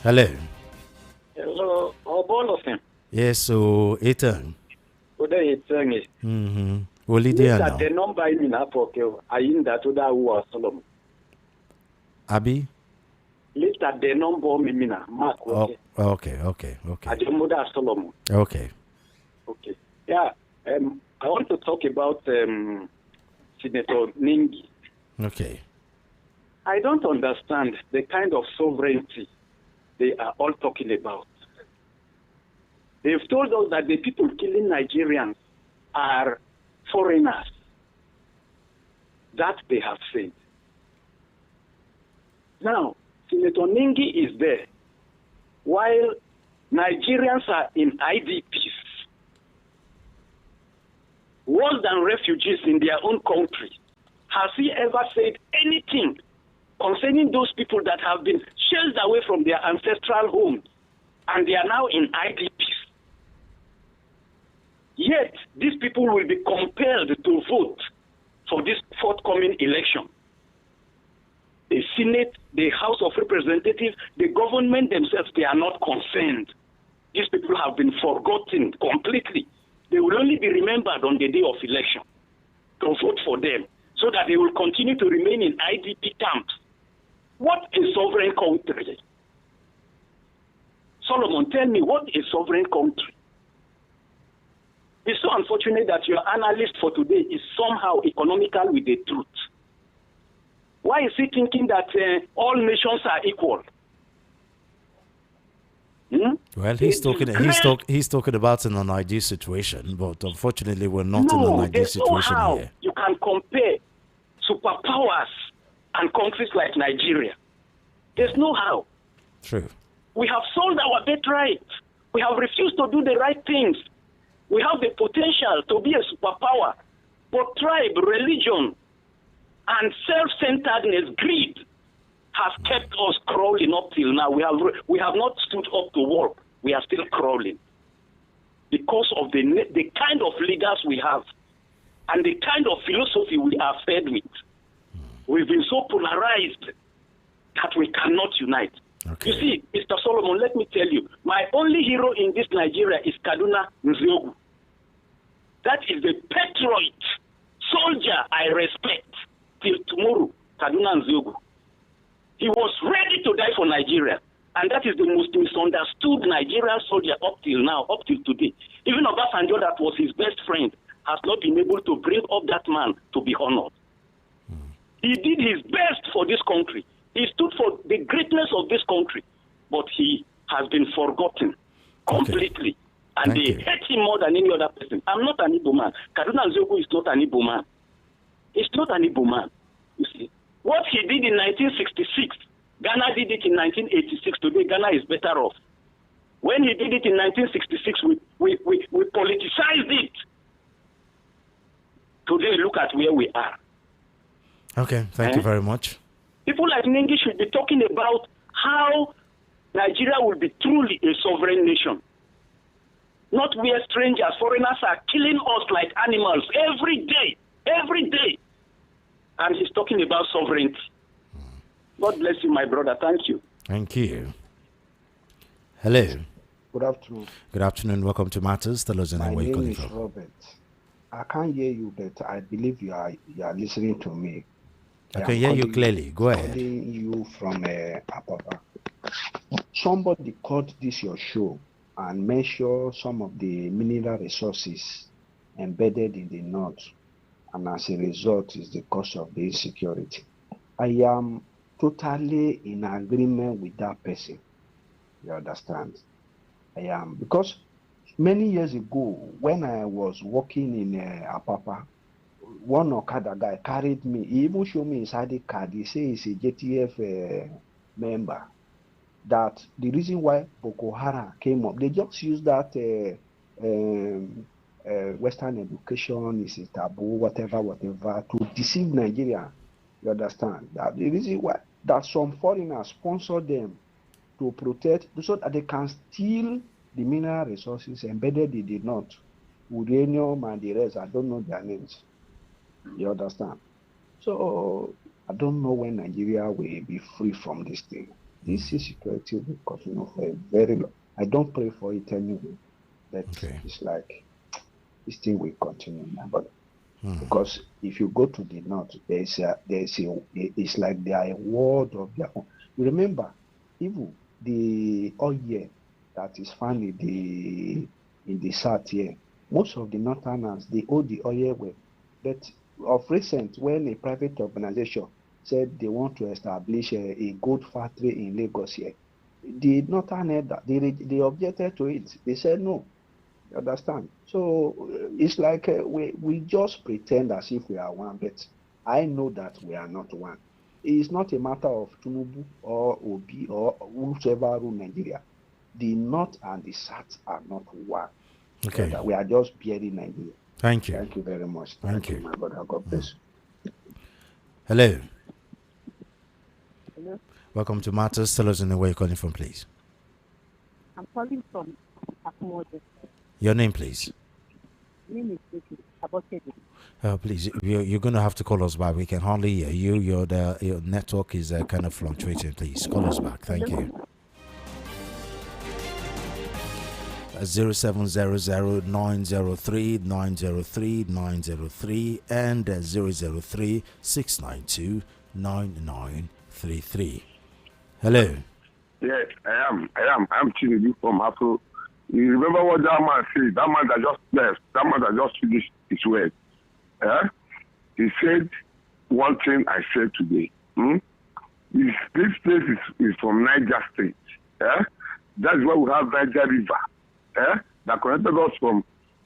Speaker 1: Hello.
Speaker 5: Hello, Obolosin.
Speaker 1: Yes, so Ethan.
Speaker 5: Today it's saying
Speaker 1: Only there
Speaker 5: that
Speaker 1: now.
Speaker 5: the number in Apoko, I in that to that who are Solomon.
Speaker 1: Abi?
Speaker 5: Later the number Mimina, Mark.
Speaker 1: Okay.
Speaker 5: Ajomoda Solomon.
Speaker 1: Okay.
Speaker 5: Yeah. I want to talk about Senator Ningi.
Speaker 1: Okay.
Speaker 5: I don't understand the kind of sovereignty they are all talking about. They've told us that the people killing Nigerians are foreigners. That they have said. Now, Senator Ningi is there, while Nigerians are in IDPs, worse than refugees in their own country. Has he ever said anything concerning those people that have been sheltered away from their ancestral homes and they are now in IDPs? Yet, these people will be compelled to vote for this forthcoming election. The Senate, the House of Representatives, the government themselves, they are not concerned. These people have been forgotten completely. They will only be remembered on the day of election to vote for them so that they will continue to remain in IDP camps. What is sovereign country? Solomon, tell me, what is sovereign country? It's so unfortunate that your analyst for today is somehow economical with the truth. Why is he thinking that all nations are equal?
Speaker 1: Well, he's talking about an unideal situation, but unfortunately, we're not in an
Speaker 5: No,
Speaker 1: ideal
Speaker 5: there's no
Speaker 1: situation
Speaker 5: how
Speaker 1: here.
Speaker 5: you can compare superpowers and countries like Nigeria. There's no how.
Speaker 1: True.
Speaker 5: We have sold our birthright. We have refused to do the right things. We have the potential to be a superpower, but tribe, religion, and self-centeredness, greed, has kept us crawling up till now. We have not stood up to work. We are still crawling because of the kind of leaders we have and the kind of philosophy we are fed with. We've been so polarized that we cannot unite.
Speaker 1: Okay.
Speaker 5: You see, Mr. Solomon, let me tell you, my only hero in this Nigeria is Kaduna Nziogu. That is the patriot soldier I respect till tomorrow, Kaduna Nziogu. He was ready to die for Nigeria. And that is the most misunderstood Nigerian soldier up till now, up till today. Even Obasanjo, that was his best friend, has not been able to bring up that man to be honored. He did his best for this country. He stood for the greatness of this country. But he has been forgotten completely. And they hate him more than any other person. I'm not an Igbo man. Kaduna Nziogu is not an Igbo man. He's not an Igbo man. You see. What he did in 1966, Ghana did it in 1986. Today, Ghana is better off. When he did it in 1966, we politicized it. Today, look at where we are.
Speaker 1: Okay, thank you very much.
Speaker 5: People like Ningi should be talking about how Nigeria will be truly a sovereign nation. Not where strangers, foreigners are killing us like animals every day. Every day. And he's talking about sovereignty. God bless you, my brother. Thank you.
Speaker 1: Thank you. Hello.
Speaker 6: Good afternoon.
Speaker 1: Good afternoon. Welcome to Matters. Tell us
Speaker 6: My
Speaker 1: where you're
Speaker 6: name
Speaker 1: calling
Speaker 6: is
Speaker 1: from.
Speaker 6: Robert. I can't hear you, but I believe you are listening to me.
Speaker 1: I can hear you clearly. Go ahead.
Speaker 6: Calling you from Apapa. Somebody called this your show and mentioned some of the mineral resources embedded in the north, and as a result is the cause of the insecurity. I am totally in agreement with that person. You understand? I am, because many years ago, when I was working in Apapa, one Okada guy carried me. He even showed me his ID card. He says he's a JTF member. That the reason why Boko Haram came up, they just used that Western education is a taboo, whatever, to deceive Nigeria. You understand? That the reason why that some foreigners sponsor them to protect, so that they can steal the mineral resources embedded in the north, uranium and the rest. I don't know their names. You understand? So I don't know when Nigeria will be free from this thing. This insecurity will continue for a very long. I don't pray for it anyway, but it's like this thing will continue, my brother. Because if you go to the north, it's like they are a world of their own. You remember, even the oil that is found in the south here, most of the northerners, they own the oil well. But of recent, when a private organization said they want to establish a gold factory in Lagos here, the northern they objected to it. They said no. You understand? So it's like we just pretend as if we are one, but I know that we are not one. It's not a matter of Tinubu or Obi or whoever rule Nigeria. The north and the south are not one.
Speaker 1: Okay.
Speaker 6: We are just bearing Nigeria.
Speaker 1: Thank you.
Speaker 6: Thank you very much.
Speaker 1: Thank you,
Speaker 6: my brother. God bless you.
Speaker 1: Hello.
Speaker 7: Hello.
Speaker 1: Welcome to Matters. Tell us where you're calling from, please.
Speaker 7: I'm calling from Akmode.
Speaker 1: Your name, please.
Speaker 7: My name is Vicky.
Speaker 1: Please, you're going to have to call us back. We can hardly hear you. Your network is kind of fluctuating. Please call us back. Thank you. 0700-903-903-903 and 003-692-9933. Hello.
Speaker 4: Yes, I am. I'm Chinedu from Afro. You remember what that man said? That man that just left. That man that just finished his work. He said one thing I said today. This place is from Niger State. That's why we have Niger River, that connected us from.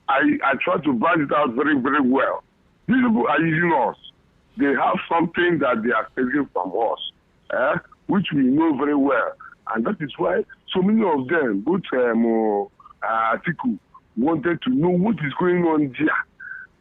Speaker 4: I try to branch it out very, very well. These people are using us. They have something that they are taking from us, which we know very well. And that is why so many of them, both Atiku, wanted to know what is going on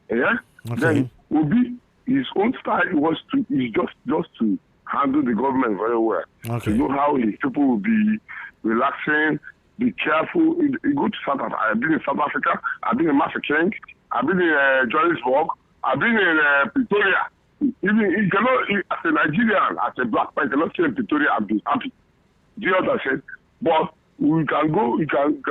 Speaker 4: there.
Speaker 1: Okay.
Speaker 4: Then Obi, his own style is just to handle the government very well.
Speaker 1: Okay.
Speaker 4: To know how his people will be relaxing, be careful. You go to South Africa. I've been in South Africa. I've been in Mafikeng. I've been in Johannesburg. I've been in Pretoria. Even you cannot, as a Nigerian, as a black man, you cannot say in Pretoria and be happy. Do you understand? But we can go. We can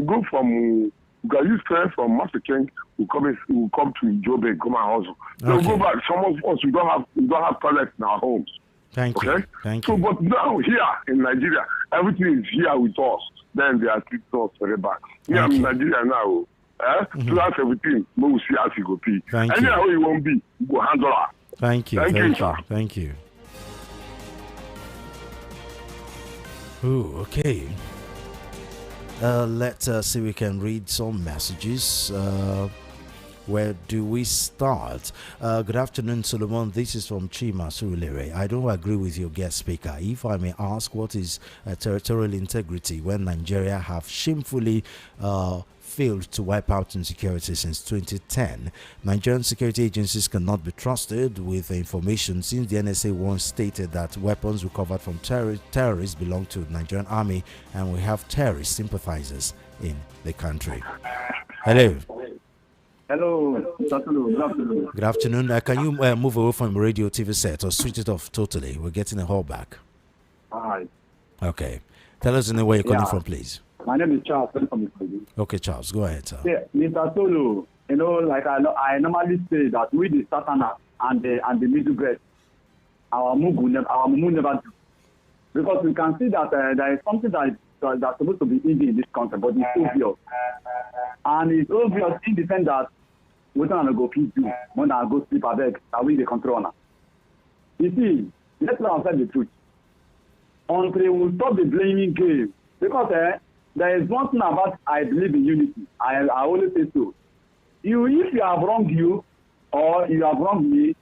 Speaker 4: go from. We can use train from Mafikeng. We come to Joburg, come and hustle. Then go back. Some of us we don't have toilets in our homes.
Speaker 1: Thank you. Thank you.
Speaker 4: So, but now here in Nigeria, everything is here with us. Then they are treating us very bad. Me, I'm in Nigeria now. So that's everything. But we see how it go be.
Speaker 1: Thank you.
Speaker 4: Anyhow it won't be, we go handle her.
Speaker 1: Thank you. Thank you. Ooh, okay. Let's see if we can read some messages. Where do we start? Good afternoon, Solomon. This is from Chima Surulere. I don't agree with your guest speaker. If I may ask, what is territorial integrity when Nigeria have shamefully failed to wipe out insecurity since 2010? Nigerian security agencies cannot be trusted with information since the NSA once stated that weapons recovered from terrorists belong to the Nigerian army and we have terrorist sympathizers in the country. Hello.
Speaker 8: Hello, good afternoon.
Speaker 1: Good afternoon. Can you move away from the radio TV set or switch it off totally? We're getting a call back.
Speaker 8: Hi.
Speaker 1: Okay. Tell us in the way you're calling from, please.
Speaker 8: My name is Charles.
Speaker 1: Okay, Charles, go ahead, sir.
Speaker 8: Yeah, Mr. Solo, like I normally say that we the Satana and the middle grade, our Mumu never do. Because we can see that there is something that's supposed to be easy in this country, but it's obvious. And it's obvious in the sense that we're going to go peace do, when I go sleep, I beg, I will the control now. You see, let's not say the truth. Until we stop the blaming game, because there is one thing about I believe in unity. I always say so. If you have wronged you, or you have wronged me,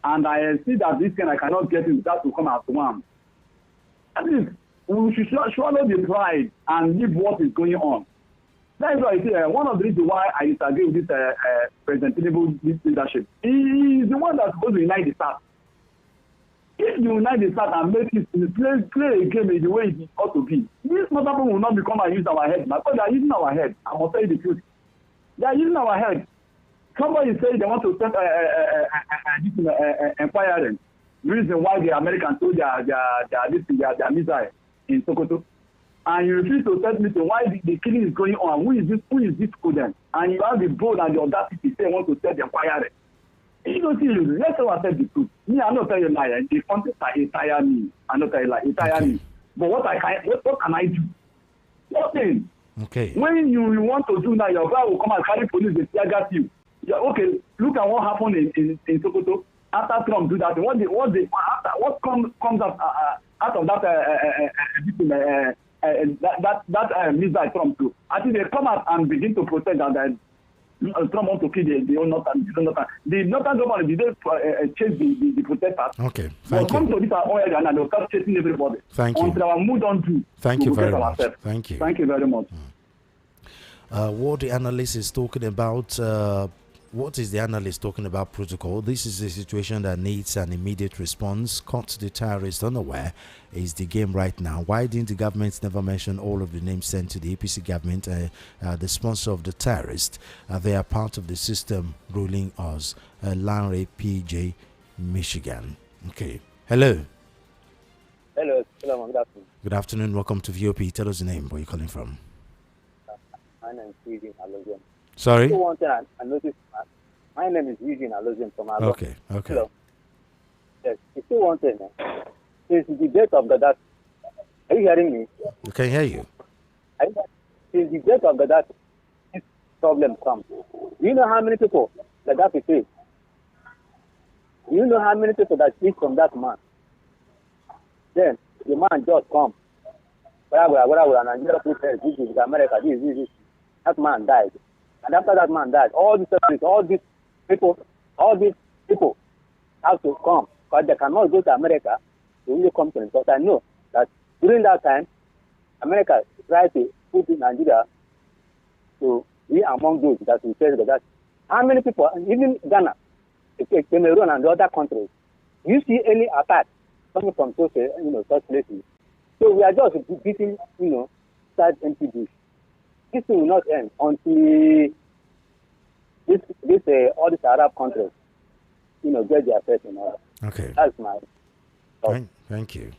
Speaker 8: and I see that this thing I cannot get it, that will come as one. At least we should swallow the pride and leave what is going on. That is why I say one of the reasons why I disagree with this President Tinubu leadership. He is the one that's supposed to unite the South. If you unite the South and make it play a game in the way it ought to be, these other people will not become and use our head. Because they are using our head. I must tell you the truth. They are using our head. Somebody say they want to set inquiry. The reason why the Americans told their missile in Sokoto. And you refuse to tell me why the killing is going on. Who is this student? And you have the bold and the audacity say want to set the inquiry. You don't see, let's say I said the truth. Me, I'm not telling you lie. The context entire me. I'm not telling you lie. Entire me. But what can I do? Nothing.
Speaker 1: Okay.
Speaker 8: When you want to do that, your guy will come and carry police, they tear gas you. Yeah, okay, look at what happened in Sokoto. After Trump do that, what comes out of that missile Trump do? I think they come out and begin to protest that Trump wants to kill the northern. The northern government did chase the protesters.
Speaker 1: Okay, thank you.
Speaker 8: Come to this oil and they'll start chasing everybody.
Speaker 1: Thank you.
Speaker 8: Until our mood on to.
Speaker 1: Thank you very much. Thank you.
Speaker 8: Thank you very much.
Speaker 1: What the analyst is talking about. What is the analyst talking about protocol? This is a situation that needs an immediate response. Caught the terrorists unaware is the game right now. Why didn't the government never mention all of the names sent to the APC government, the sponsor of the terrorist? They are part of the system ruling us. Lanre PJ, Michigan. Okay. Hello.
Speaker 9: Hello. Good afternoon.
Speaker 1: Good afternoon. Welcome to VOP. Tell us the name. Where are you calling from?
Speaker 9: My name is Eugene Alozian.
Speaker 1: Sorry?
Speaker 9: I noticed. My name is Eugene Alozian from Alozian.
Speaker 1: Okay.
Speaker 9: Hello. Yes. You still want to since the death of Gaddafi. Are you hearing me?
Speaker 1: I can hear you.
Speaker 9: Since the death of Gaddafi, this problem comes. Do you know how many people Gaddafi killed? Do you know how many people that killed from that man? Then the man just come Nigeria put this is America, this. That man died. And after that man died, all these people have to come. Because they cannot go to America to really come to them. Because I know that during that time, America tried to put in Nigeria to be among those that we say that how many people, even Ghana, Cameroon and the other countries, you see any attack coming from such places. So we are just beating, that empty bush. This thing will not end until all these Arab countries, get their face in order.
Speaker 1: Okay.
Speaker 9: That's my thought.
Speaker 1: Thank you.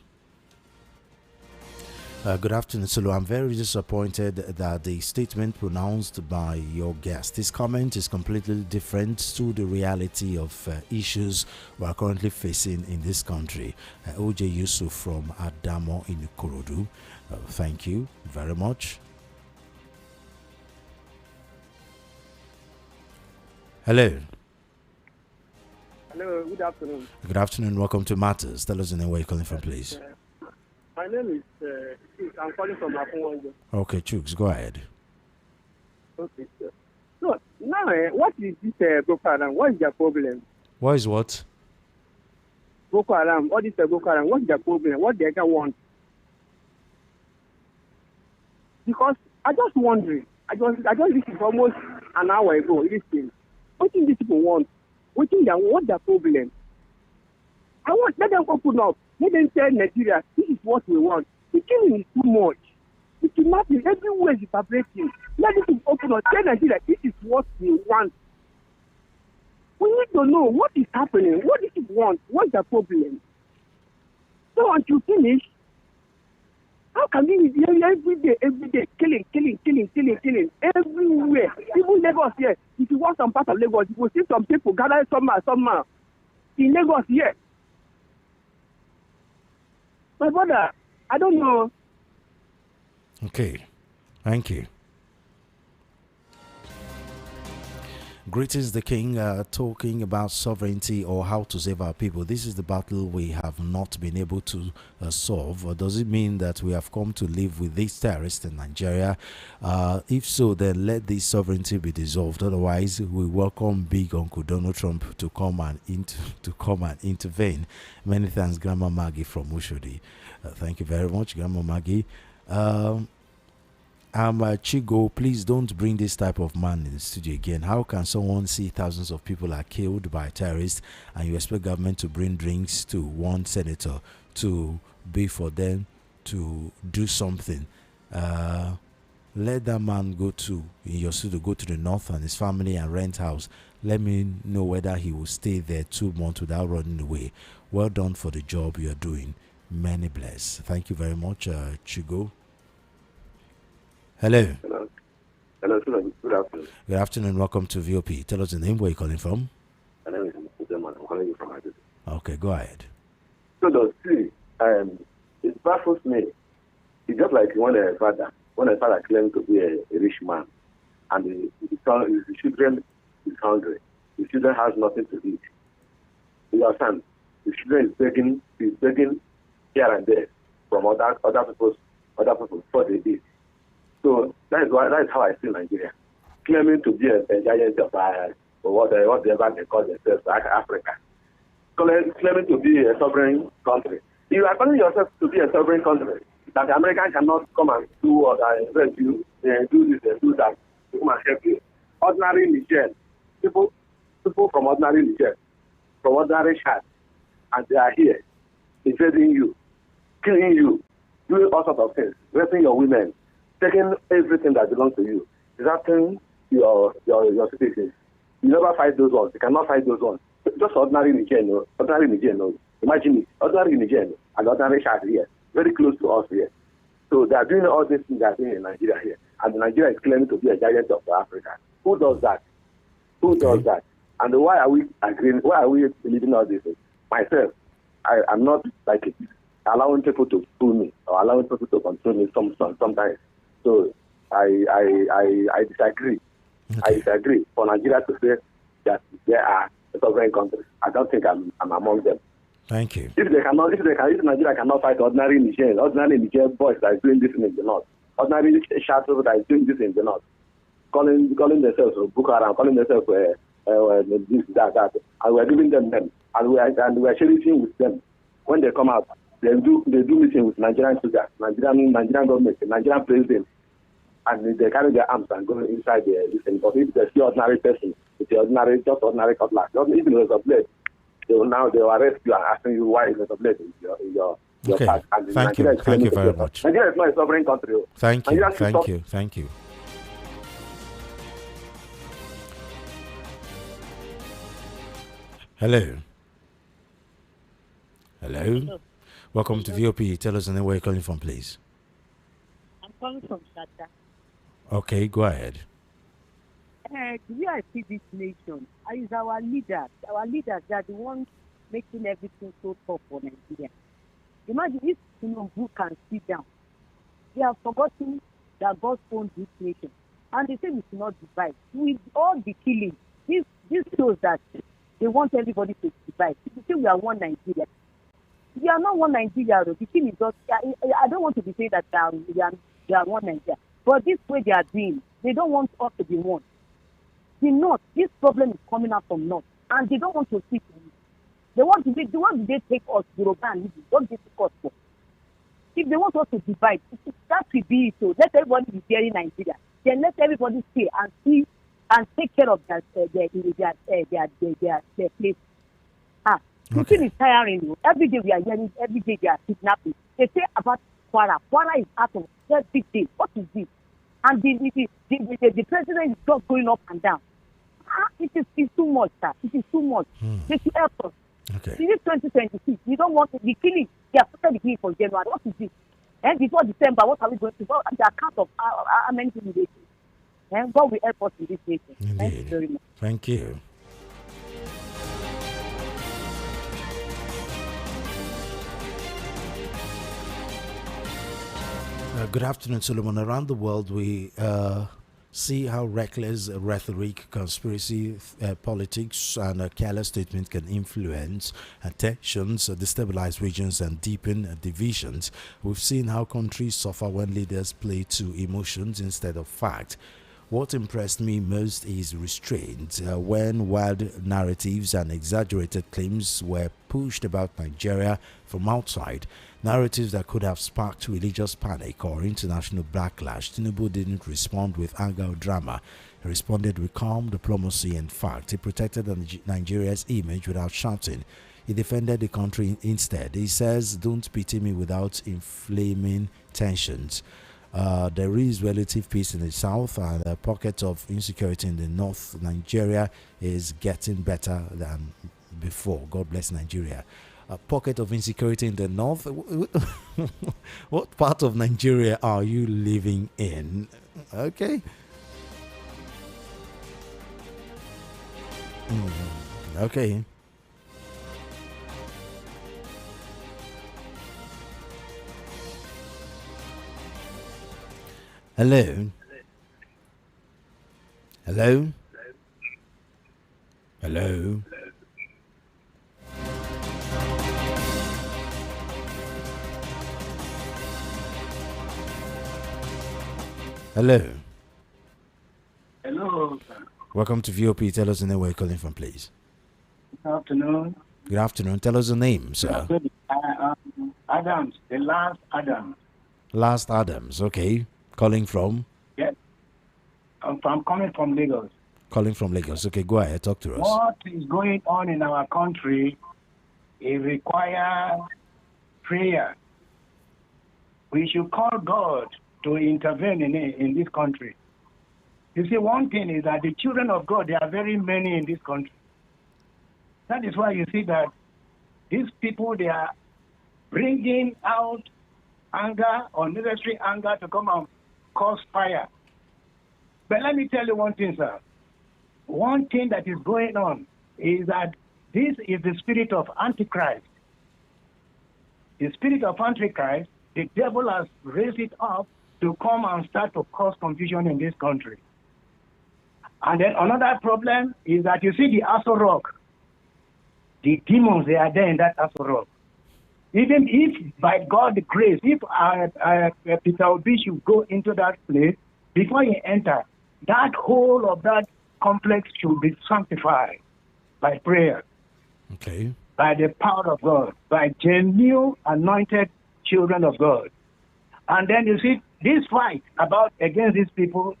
Speaker 1: Good afternoon, Sulu. I'm very disappointed that the statement pronounced by your guest, this comment is completely different to the reality of issues we are currently facing in this country. OJ Yusuf from Adamo in Ikorodu. Thank you very much. Hello.
Speaker 10: Hello, good afternoon.
Speaker 1: Good afternoon. Welcome to Matters. Tell us the name where you're calling from, please.
Speaker 10: My name is I'm calling from Afunwanje.
Speaker 1: Okay, Chooks, go ahead.
Speaker 10: Okay, sir. So, now, what is this Boko Haram? What is their problem?
Speaker 1: What is what?
Speaker 10: Boko Haram. What is Boko Haram? What's their problem? What they want? Because I just wondering. I just listened almost an hour ago. Listen, what do these people want? What their problem? Let them open up. Let them tell Nigeria, this is what we want. The killing is too much. The kidnapping everywhere is vibrating. Let them open up. Tell Nigeria, this is what we want. We need to know what is happening. What do you want? What's the problem? So until finish, how can we be every day, killing, everywhere. Even Lagos here, if you walk some part of Lagos, you will see some people gather somehow. In Lagos here. My brother, I don't know.
Speaker 1: Okay, thank you. Greetings, the King, talking about sovereignty or how to save our people. This is the battle we have not been able to solve. Or does it mean that we have come to live with these terrorists in Nigeria? If so, then let this sovereignty be dissolved. Otherwise, we welcome big Uncle Donald Trump to come and intervene. Many thanks, Grandma Maggie from Ushodi. Thank you very much, Grandma Maggie. Chigo, please don't bring this type of man in the studio again. How can someone see thousands of people are killed by terrorists and you expect government to bring drinks to one senator to be for them to do something? Let that man go to the north and his family and rent house. Let me know whether he will stay there 2 months without running away. Well done for the job you are doing. Many bless. Thank you very much, Chigo. Hello.
Speaker 11: Hello, good afternoon.
Speaker 1: Good afternoon. Welcome to VOP. Tell us the name. Where are you calling from?
Speaker 11: My name is Mr. I'm calling you from Addis.
Speaker 1: Okay, go ahead.
Speaker 11: So, it baffles me. It's just like when a father claims to be a rich man and his children is hungry. The children has nothing to eat. You understand? The children is begging here and there from other people for the eat. So that is how I see Nigeria, claiming to be a giant of or whatever they call themselves, like Africa, claiming to be a sovereign country. You are calling yourself to be a sovereign country, that the Americans cannot come and do or invest you, do this and do that, to come and help you. Ordinary Niger, people from ordinary Niger, from ordinary Chad, and they are here, invading you, killing you, doing all sorts of things, raping your women, taking everything that belongs to you, deserting your citizens. You never fight those ones. You cannot fight those ones. Just ordinary Niger, no. Ordinary Niger, no. Imagine it. Ordinary Niger, no. And ordinary Chad here, very close to us here. So they are doing all these things they are doing in Nigeria here. And Nigeria is claiming to be a giant of Africa. Who does that? Who does that? And why are we agreeing? Why are we believing all this? Myself, I'm not like it. Allowing people to fool me or allowing people to control me sometimes. So I disagree. Okay. I disagree for Nigeria to say that they are a sovereign country. I don't think I'm among them.
Speaker 1: Thank you.
Speaker 11: If Nigeria cannot fight ordinary Niger boys that is doing this in the north, ordinary shadows that is doing this in the north, calling themselves Boko Haram, calling themselves this, that, and we're giving them men, and we're sharing with them. When they come out, they do meeting with Nigerian soldiers, Nigerian government, Nigerian president, and they carry their arms and go inside this thing. But if they see ordinary person, it's just ordinary cutlass, even if it's a blade, they will arrest you and asking you why it's a blade in your
Speaker 1: okay.
Speaker 11: pack. And
Speaker 1: Thank you very much.
Speaker 11: Nigeria is not a sovereign country.
Speaker 1: Thank you. Hello. Welcome to VOP. Tell us the name where you're calling from, please.
Speaker 7: I'm calling from Shata.
Speaker 1: Okay, go ahead.
Speaker 7: The way I see this nation is our leaders. Our leaders are the ones making everything so tough for Nigeria. Imagine if who can sit down. They have forgotten that God owns this nation. And they say we should not divide. With all the killing, this shows that they want everybody to divide. They say we are one Nigeria. We are not one Nigeria. The thing is just, I don't want to be saying that they are one Nigeria. But this way they are doing, they don't want us to be one. The North, this problem is coming out from North. And they don't want to see it. They want to take us, Yoruba and Igbo. What did they take us for? If they want us to divide, that will be it. So let everybody be there in Nigeria. Then let everybody stay and see and take care of their place. The thing is tiring. Every day we are hearing, every day they are kidnapping. They say about Kwara. Kwara is out of every day. What is this? And the president is just going up and down. It's too much, sir. It is too much. They should help us.
Speaker 1: Okay.
Speaker 7: This is 2026. We don't want to be killing. They are started the killing for January. What is this? And before December, what are we going to do? The account of how many people they do. And God will help us in this nation. Thank you very much.
Speaker 1: Thank you. Good afternoon, Solomon. Around the world, we see how reckless rhetoric, conspiracy, politics, and careless statements can influence tensions, destabilize regions, and deepen divisions. We've seen how countries suffer when leaders play to emotions instead of fact. What impressed me most is restraint. When wild narratives and exaggerated claims were pushed about Nigeria from outside, narratives that could have sparked religious panic or international backlash, Tinubu didn't respond with anger or drama. He responded with calm diplomacy and fact. He protected Nigeria's image without shouting. He defended the country instead. He says, "Don't pity me without inflaming tensions." There is relative peace in the south and a pocket of insecurity in the north. Nigeria is getting better than before. God bless Nigeria. A pocket of insecurity in the north. What part of Nigeria are you living in? Okay. Okay. Hello. Hello. Hello. Hello.
Speaker 12: Hello, sir.
Speaker 1: Welcome to VOP. Tell us the name where you're calling from, please.
Speaker 12: Good afternoon.
Speaker 1: Good afternoon. Tell us the name, sir.
Speaker 12: Adams, the last Adams.
Speaker 1: Last Adams, okay. Calling from?
Speaker 12: Yes. I'm coming from Lagos.
Speaker 1: Calling from Lagos. Okay, go ahead. Talk to us.
Speaker 12: What is going on in our country, it requires prayer. We should call God to intervene in this country. You see, one thing is that the children of God, there are very many in this country. That is why you see that these people, they are bringing out anger, unnecessary anger to come and cause fire. But let me tell you one thing, sir. One thing that is going on is that this is the spirit of Antichrist. The spirit of Antichrist, the devil has raised it up to come and start to cause confusion in this country. And then another problem is that you see the Aso Rock. The demons, they are there in that Aso Rock. Even if, by God's grace, if Peter Obi should go into that place, before he enter, that whole of that complex should be sanctified by prayer,
Speaker 1: Okay.
Speaker 12: by the power of God, by genuine anointed children of God. And then you see, this fight against these people,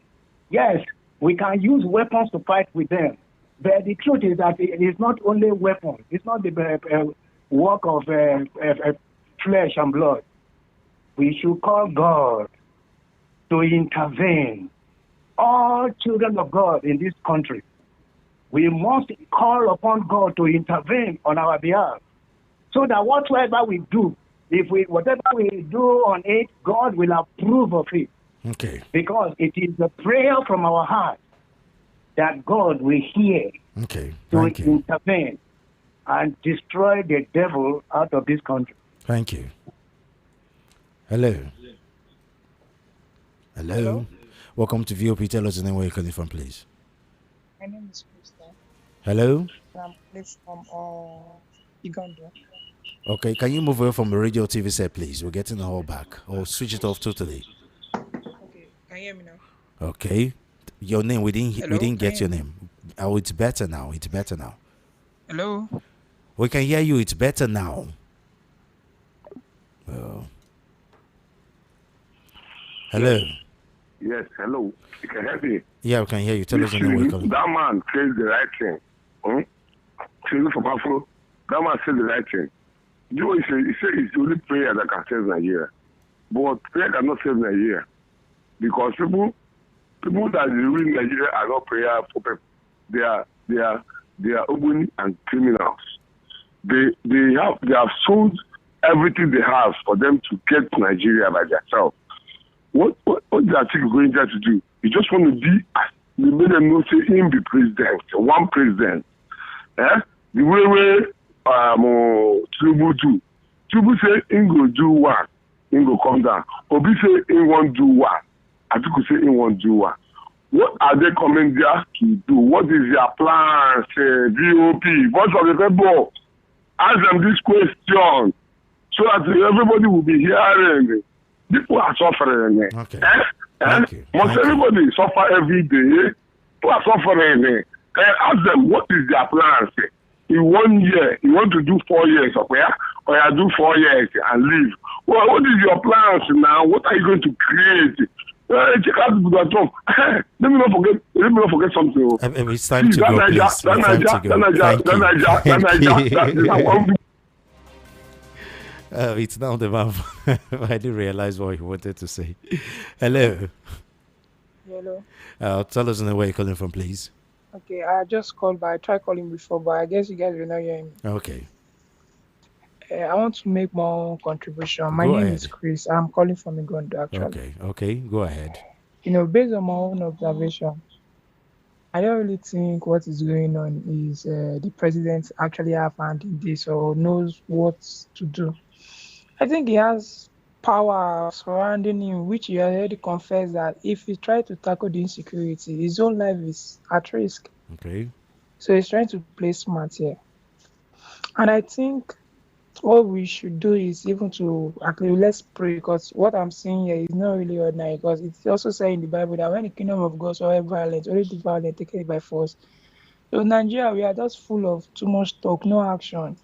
Speaker 12: yes, we can use weapons to fight with them. But the truth is that it is not only weapons. It's not the work of flesh and blood. We should call God to intervene. All children of God in this country, we must call upon God to intervene on our behalf, so that whatever we do, whatever we do on it, God will approve of it.
Speaker 1: Okay.
Speaker 12: Because it is the prayer from our heart that God will hear
Speaker 1: Okay.
Speaker 12: to
Speaker 1: Thank you.
Speaker 12: intervene and destroy the devil out of this country.
Speaker 1: Thank you. Hello. Hello. Welcome to VOP. Tell us the name where you're calling from, please.
Speaker 13: My name is Krista.
Speaker 1: Hello.
Speaker 13: I'm from Uganda.
Speaker 1: Okay, can you move away from the radio TV set, please? We're getting the whole back. Or switch it off totally.
Speaker 13: Okay, can you hear me now?
Speaker 1: Okay. Your name, we didn't
Speaker 13: Hello?
Speaker 1: get your name. Oh, it's better now. It's better now.
Speaker 13: Hello?
Speaker 1: We can hear you. It's better now. Oh. Hello.
Speaker 4: Yes, hello. You can hear me.
Speaker 1: Yeah, we can hear you. Tell us the name where you're calling.
Speaker 4: That man says the right thing. From Afro, that man says the right thing. You know, he said it's the only prayer that can save Nigeria. But prayer cannot save Nigeria. Because people that rule Nigeria are not prayer for people. They are open and criminals. They have sold everything they have for them to get to Nigeria by themselves. What they are going there to do? You just want to be, they made them know say him be president, one president. The way Tinubu do. Tinubu say him go do one, him go come down. Obi say him won't do one. Atiku say him won't do one. What are they coming there to do? What is their plan? VOP, voice of the people. Ask them this question so that everybody will be hearing. People are suffering.
Speaker 1: Okay.
Speaker 4: Must everybody suffer every day? People are suffering. Ask them what is their plan. In 1 year, you want to do 4 years, okay? Or you do 4 years and leave. Well, what is your plans now? What are you going to create? Check out the talk. Let me not forget something.
Speaker 1: It's time to go, please. It's time to go. It's now the man. I didn't realize what he wanted to say. Hello.
Speaker 13: Hello.
Speaker 1: Tell us the way you're calling from, please.
Speaker 13: Okay, I just called, but I tried calling before, but I guess you guys will not hear me.
Speaker 1: Okay.
Speaker 13: I want to make my own contribution. My
Speaker 1: Go
Speaker 13: name
Speaker 1: ahead.
Speaker 13: is Chris. I'm calling from Uganda, actually.
Speaker 1: Okay. Go ahead.
Speaker 13: Based on my own observation, I don't really think what is going on is the president actually have hand in this or knows what to do. I think he has power surrounding him, which he already confessed that if he tries to tackle the insecurity, his own life is at risk.
Speaker 1: Okay.
Speaker 13: So he's trying to play smart here. And I think what we should do is even to actually let's pray, because what I'm seeing here is not really ordinary, because it's also saying in the Bible that when the kingdom of God so violent, only the violent take it by force. So in Nigeria, we are just full of too much talk, no action.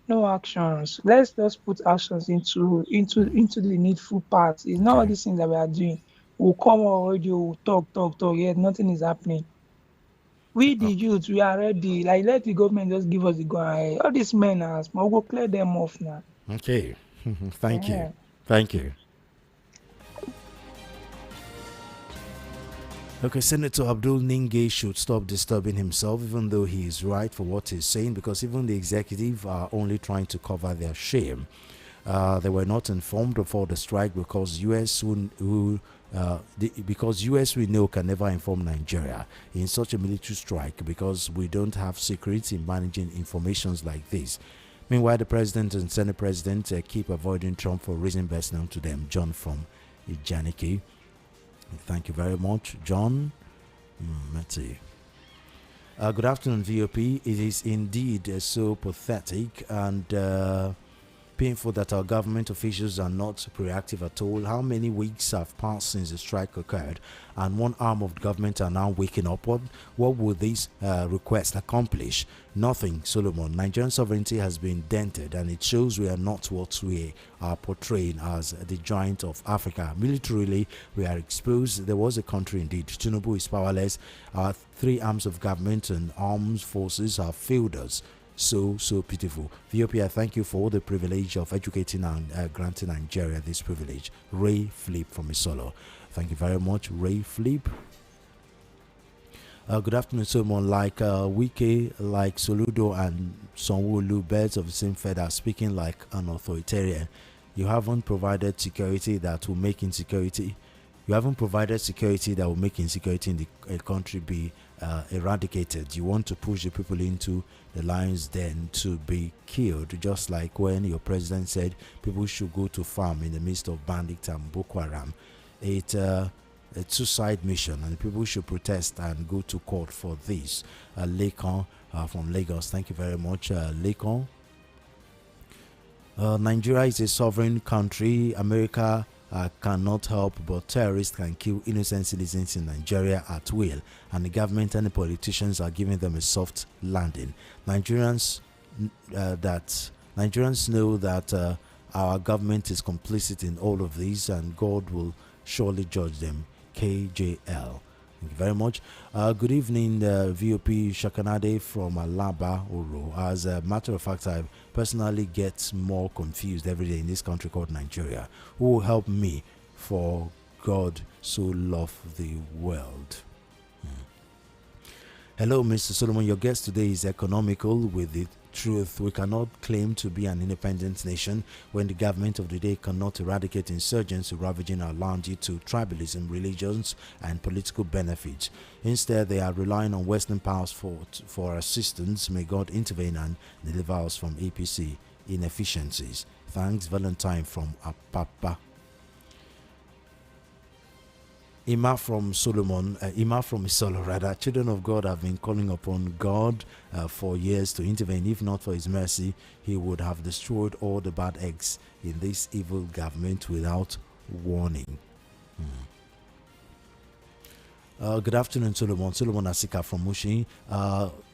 Speaker 13: No actions. Let's just put actions into the needful parts. It's not all these things that we are doing. We'll come on radio, we'll talk, yet nothing is happening. We the youth, we are ready. Like, let the government just give us the go ahead. All these men are small, we'll clear them off now.
Speaker 1: Okay. Thank you. Okay, Senator Abdul Ningi should stop disturbing himself, even though he is right for what he's saying, because even the executive are only trying to cover their shame. They were not informed of all the strike because because US we know can never inform Nigeria in such a military strike, because we don't have secrets in managing informations like this. Meanwhile, the president and Senate president keep avoiding Trump for reason best known to them. John from Ijaniki. Thank you very much, John. Let's see. Good afternoon, VOP. It is indeed so pathetic and painful that our government officials are not proactive at all. How many weeks have passed since the strike occurred, and one arm of the government are now waking up? What would this request accomplish? Nothing, Solomon. Nigerian sovereignty has been dented, and it shows we are not what we are portraying as the giant of Africa. Militarily, we are exposed. There was a country indeed. Tinubu is powerless. Our three arms of government and armed forces have failed us. So pitiful. VOP, I thank you for the privilege of educating and granting Nigeria this privilege. Ray Flip from Isolo. Thank you very much, Ray Flip. Good afternoon, someone like Wike, like Soludo and Sonwolu, birds of the same feather, speaking like an authoritarian. You haven't provided security that will make insecurity. You haven't provided security that will make insecurity in the country be eradicated. You want to push the people into the lion's den to be killed, just like when your president said people should go to farm in the midst of bandits and Boko Haram. It's a suicide mission, and people should protest and go to court for this. Lekon from Lagos, thank you very much, Lekon. Nigeria is a sovereign country. America cannot help, but terrorists can kill innocent citizens in Nigeria at will, and the government and the politicians are giving them a soft landing. Nigerians know that our government is complicit in all of these, and God will surely judge them. KJL. Thank you very much. Good evening, VOP Shakanade from Alaba, Oro. As a matter of fact, I personally get more confused every day in this country called Nigeria. Who will help me? For God so loved the world. Hello, Mr. Solomon. Your guest today is economical with the truth. We cannot claim to be an independent nation when the government of the day cannot eradicate insurgents ravaging our land due to tribalism, religions, and political benefits. Instead, they are relying on Western powers for assistance. May God intervene and deliver us from APC inefficiencies. Thanks, Valentine from Apapa. Ima from Solomon, Ima from Isolo rather. Children of God have been calling upon God for years to intervene. If not for his mercy, he would have destroyed all the bad eggs in this evil government without warning. Good afternoon, Solomon. Solomon Asika from Mushi.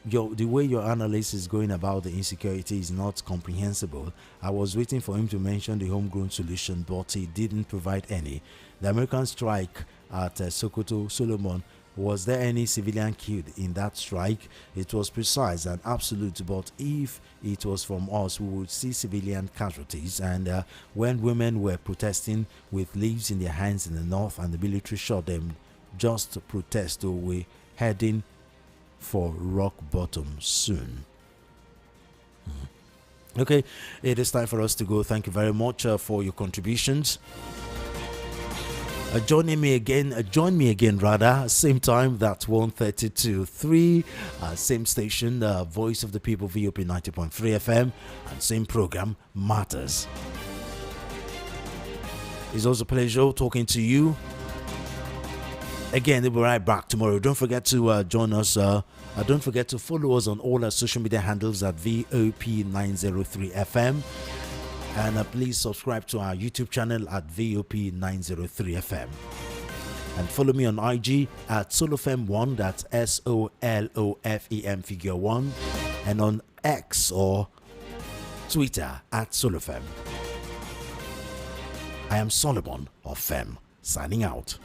Speaker 1: The way your analysis is going about the insecurity is not comprehensible. I was waiting for him to mention the homegrown solution, but he didn't provide any. The American strike at Sokoto, Solomon, was there any civilian killed in that strike? It was precise and absolute, but if it was from us, we would see civilian casualties. And when women were protesting with leaves in their hands in the north and the military shot them just to protest, so we're heading for rock bottom soon. Okay, it is time for us to go. Thank you very much for your contributions. Join me again, same time, that's 1:30 to 3, same station, Voice of the People, VOP 90.3 FM, and same program, Matters. It's also a pleasure talking to you. Again, we'll be right back tomorrow. Don't forget to join us. Don't forget to follow us on all our social media handles at VOP 903 FM. And please subscribe to our YouTube channel at VOP 903 FM. And follow me on IG at Solofem1, that's SOLOFEM figure 1. And on X or Twitter at Solofem. I am Solomon of Fem, signing out.